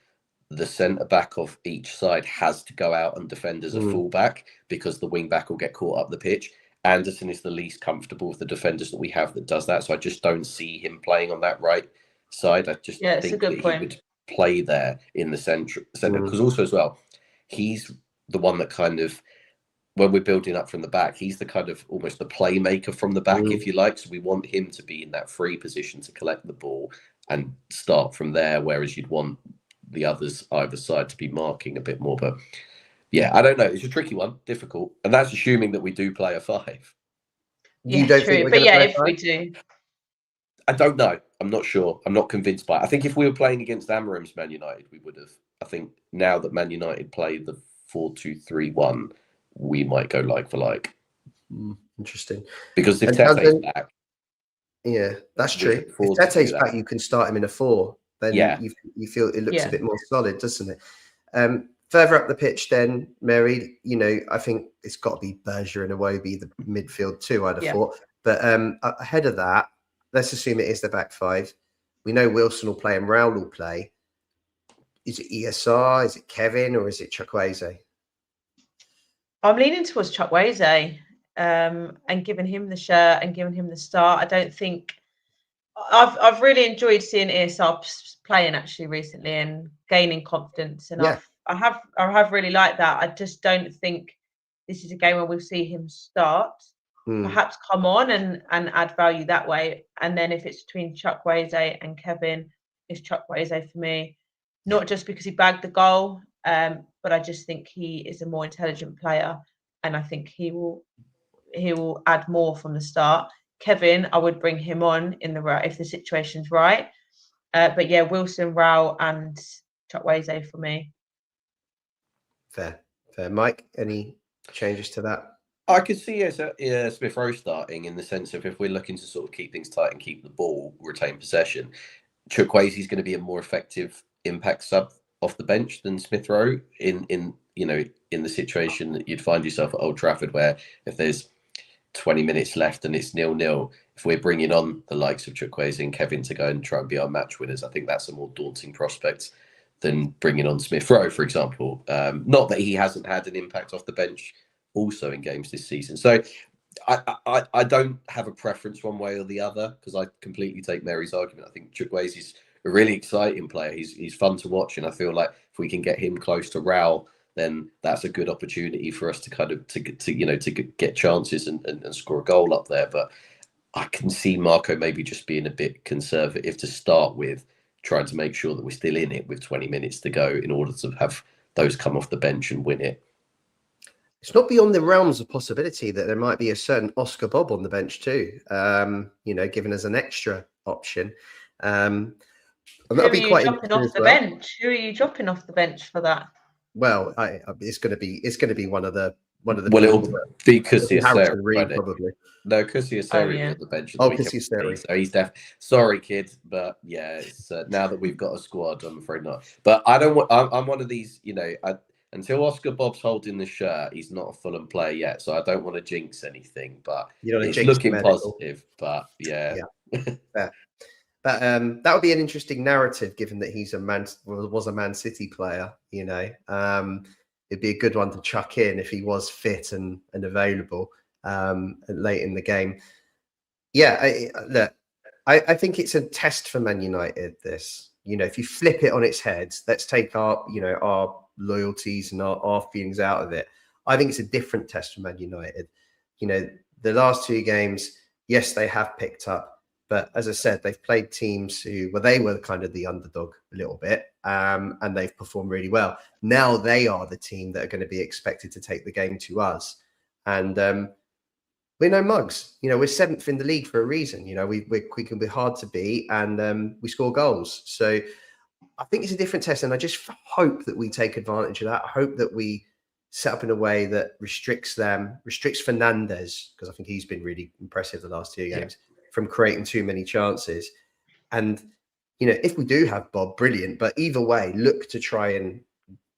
the centre back of each side has to go out and defend as a full back because the wing back will get caught up the pitch. Anderson is the least comfortable with the defenders that we have that does that. So I just don't see him playing on that right side. I just think that he would play there in the centre because also as well, he's the one that kind of, when we're building up from the back, he's the kind of almost the playmaker from the back, if you like. So we want him to be in that free position to collect the ball and start from there, whereas you'd want the others either side to be marking a bit more. But Yeah, I don't know. It's a tricky one, difficult, and that's assuming that we do play a 5. You Yeah, don't true. think we're But going to yeah, play if we do, I don't know. I'm not sure. I'm not convinced by it. I think if we were playing against Amorim's Man United, we would have. I think now that Man United play the 4-2-3-1, we might go like for like. Interesting. Because if And Tete's Townsend, back, yeah, that's we can true. If afford to do Tete's that. back, you can start him in a 4. Then Yeah. you feel it looks a Yeah. bit more solid, doesn't it? Further up the pitch, then, Mary, I think it's got to be Berger and Iwobi, the midfield too, I'd have thought. But ahead of that, let's assume it is the back 5. We know Wilson will play and Raul will play. Is it ESR? Is it Kevin? Or is it Chukwueze? I'm leaning towards Chukwueze and giving him the shirt and giving him the start. I don't think I've really enjoyed seeing ESR playing actually recently and gaining confidence, and Yeah. I have really liked that. I just don't think this is a game where we'll see him start. Perhaps come on and add value that way. And then if it's between Chukwueze and Kevin, it's Chukwueze for me. Not just because he bagged the goal, but I just think he is a more intelligent player, and I think he will add more from the start. Kevin, I would bring him on in the right if the situation's right. But yeah, Wilson, Raul, and Chukwueze for me. Fair. Mike, any changes to that? I could see Smith Rowe starting in the sense of if we're looking to sort of keep things tight and keep the ball, retain possession, Chukwueze is going to be a more effective impact sub off the bench than Smith Rowe in the situation that you'd find yourself at Old Trafford, where if there's 20 minutes left and it's 0-0, if we're bringing on the likes of Chukwueze and Kevin to go and try and be our match winners, I think that's a more daunting prospect than bringing on Smith Rowe, for example. Not that he hasn't had an impact off the bench also in games this season. So I don't have a preference one way or the other, because I completely take Mary's argument. I think Chukwueze is a really exciting player. He's fun to watch, and I feel like if we can get him close to Raul, then that's a good opportunity for us to kind of to get chances and score a goal up there. But I can see Marco maybe just being a bit conservative to start with, trying to make sure that we're still in it with 20 minutes to go in order to have those come off the bench and win it. It's not beyond the realms of possibility that there might be a certain Oscar Bob on the bench too, given as an extra option. And that'll be quite interesting off as the well. bench? Who are you dropping off the bench for that? Well, it's going to be one of the. Well, it'll be Kusiaseri, Reed, probably. No, Kusiaseri will at the bench. Kusiaseri. So he's sorry, kid, but yeah, it's now that we've got a squad, I'm afraid not. But I don't want. I'm one of these, until Oscar Bob's holding the shirt, he's not a Fulham player yet. So I don't want to jinx anything, but it's looking positive. But yeah. Fair. But that would be an interesting narrative, given that he's was a Man City player. It'd be a good one to chuck in if he was fit and available late in the game. Yeah, I think it's a test for Man United. This, if you flip it on its head, let's take our loyalties and our feelings out of it. I think it's a different test for Man United. The last 2 games, yes, they have picked up. But as I said, they've played teams they were kind of the underdog a little bit, and they've performed really well. Now they are the team that are going to be expected to take the game to us. And we're no mugs. We're 7th in the league for a reason. We can be hard to beat, and we score goals. So I think it's a different test, and I just hope that we take advantage of that. I hope that we set up in a way that restricts Fernandes, because I think he's been really impressive the last 2 games. From creating too many chances. And if we do have Bob, brilliant, but either way, look to try and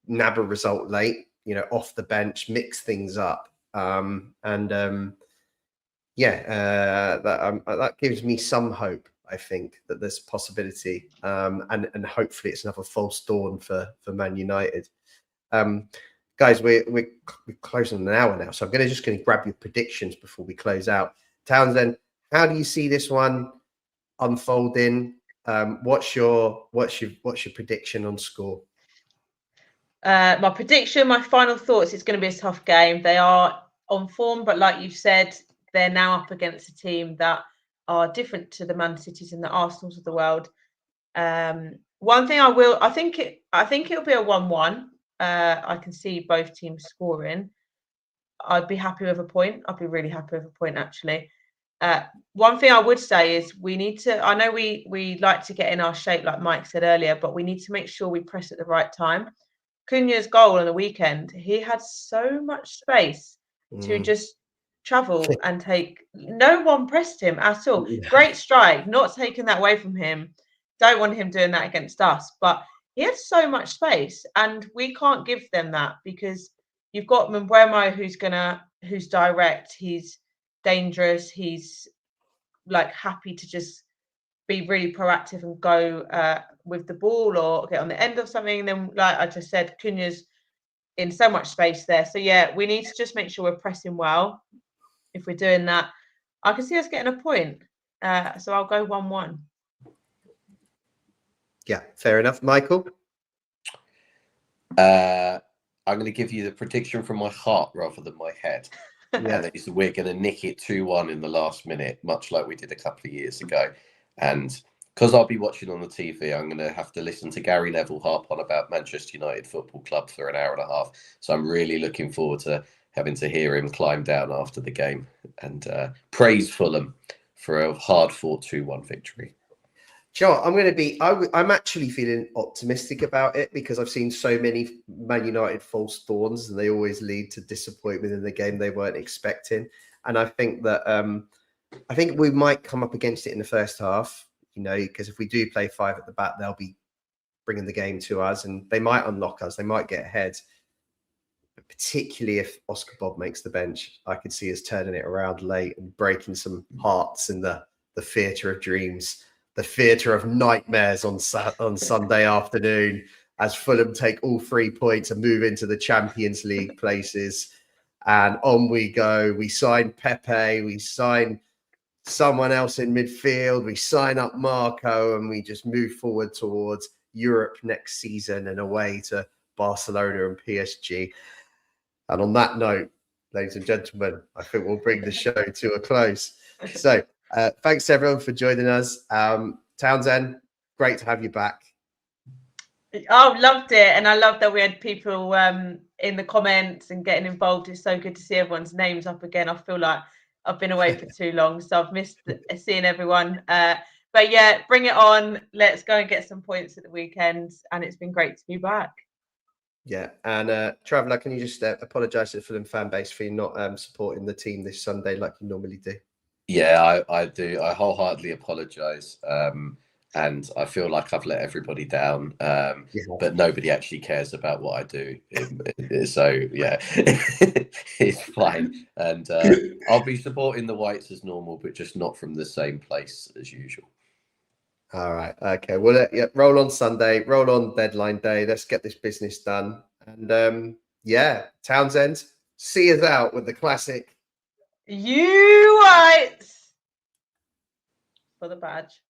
nab a result late, off the bench, mix things up. That gives me some hope. I think that there's a possibility, and hopefully it's another false dawn for Man United. Guys, we're closing an hour now, so I'm just going to grab your predictions before we close out. Townsend, how do you see this one unfolding? What's your prediction on score? My prediction, my final thoughts, it's going to be a tough game. They are on form, but like you've said, they're now up against a team that are different to the Man Cities and the Arsenals of the world. One thing I think it'll be a 1-1. I can see both teams scoring, I'd be happy with a point. I'd be really happy with a point, actually. One thing I would say is we need to, I know we like to get in our shape, like Mike said earlier, but we need to make sure we press at the right time. Cunha's goal on the weekend, he had so much space to just travel and take. No one pressed him at all. Great strike, not taking that away from him. Don't want him doing that against us, but he had so much space, and we can't give them that because you've got Mbeumo who's direct, he's dangerous, he's like happy to just be really proactive and go with the ball or get on the end of something. And then, like I just said, Cunha's in so much space there. So yeah, we need to just make sure we're pressing well. If we're doing that, I can see us getting a point. So I'll go 1-1. Yeah, fair enough. Michael? I'm going to give you the prediction from my heart rather than my head. Yeah. And we're going to nick it 2-1 in the last minute, much like we did a couple of years ago. And because I'll be watching on the TV, I'm going to have to listen to Gary Neville harp on about Manchester United Football Club for an hour and a half. So I'm really looking forward to having to hear him climb down after the game and praise Fulham for a hard-fought 2-1 victory. Joe, I'm actually feeling optimistic about it because I've seen so many Man United false dawns and they always lead to disappointment in the game they weren't expecting. And I think that I think we might come up against it in the first half, you know, because if we do play 5 at the back, they'll be bringing the game to us and they might unlock us. They might get ahead. But particularly if Oscar Bob makes the bench, I could see us turning it around late and breaking some hearts in the theatre of dreams. The theatre of nightmares on Sunday afternoon as Fulham take all 3 points and move into the Champions League places. And on we go. We sign Pepe. We sign someone else in midfield. We sign up Marco and we just move forward towards Europe next season and away to Barcelona and PSG. And on that note, ladies and gentlemen, I think we'll bring the show to a close. So, thanks everyone for joining us. Townsend, great to have you back. Oh, loved it. And I love that we had people in the comments and getting involved. It's so good to see everyone's names up again. I feel like I've been away for too long, so I've missed seeing everyone. But yeah, bring it on. Let's go and get some points at the weekend. And it's been great to be back. Yeah, and Traveller, can you just apologise to the Fulham fan base for you not supporting the team this Sunday like you normally do? Yeah, I do. I wholeheartedly apologise. And I feel like I've let everybody down, but nobody actually cares about what I do. So, yeah, it's fine. And I'll be supporting the Whites as normal, but just not from the same place as usual. All right. Okay. Well, yeah, roll on Sunday, roll on deadline day. Let's get this business done. And yeah, Townsend, see us out with the classic. You Whites for the badge.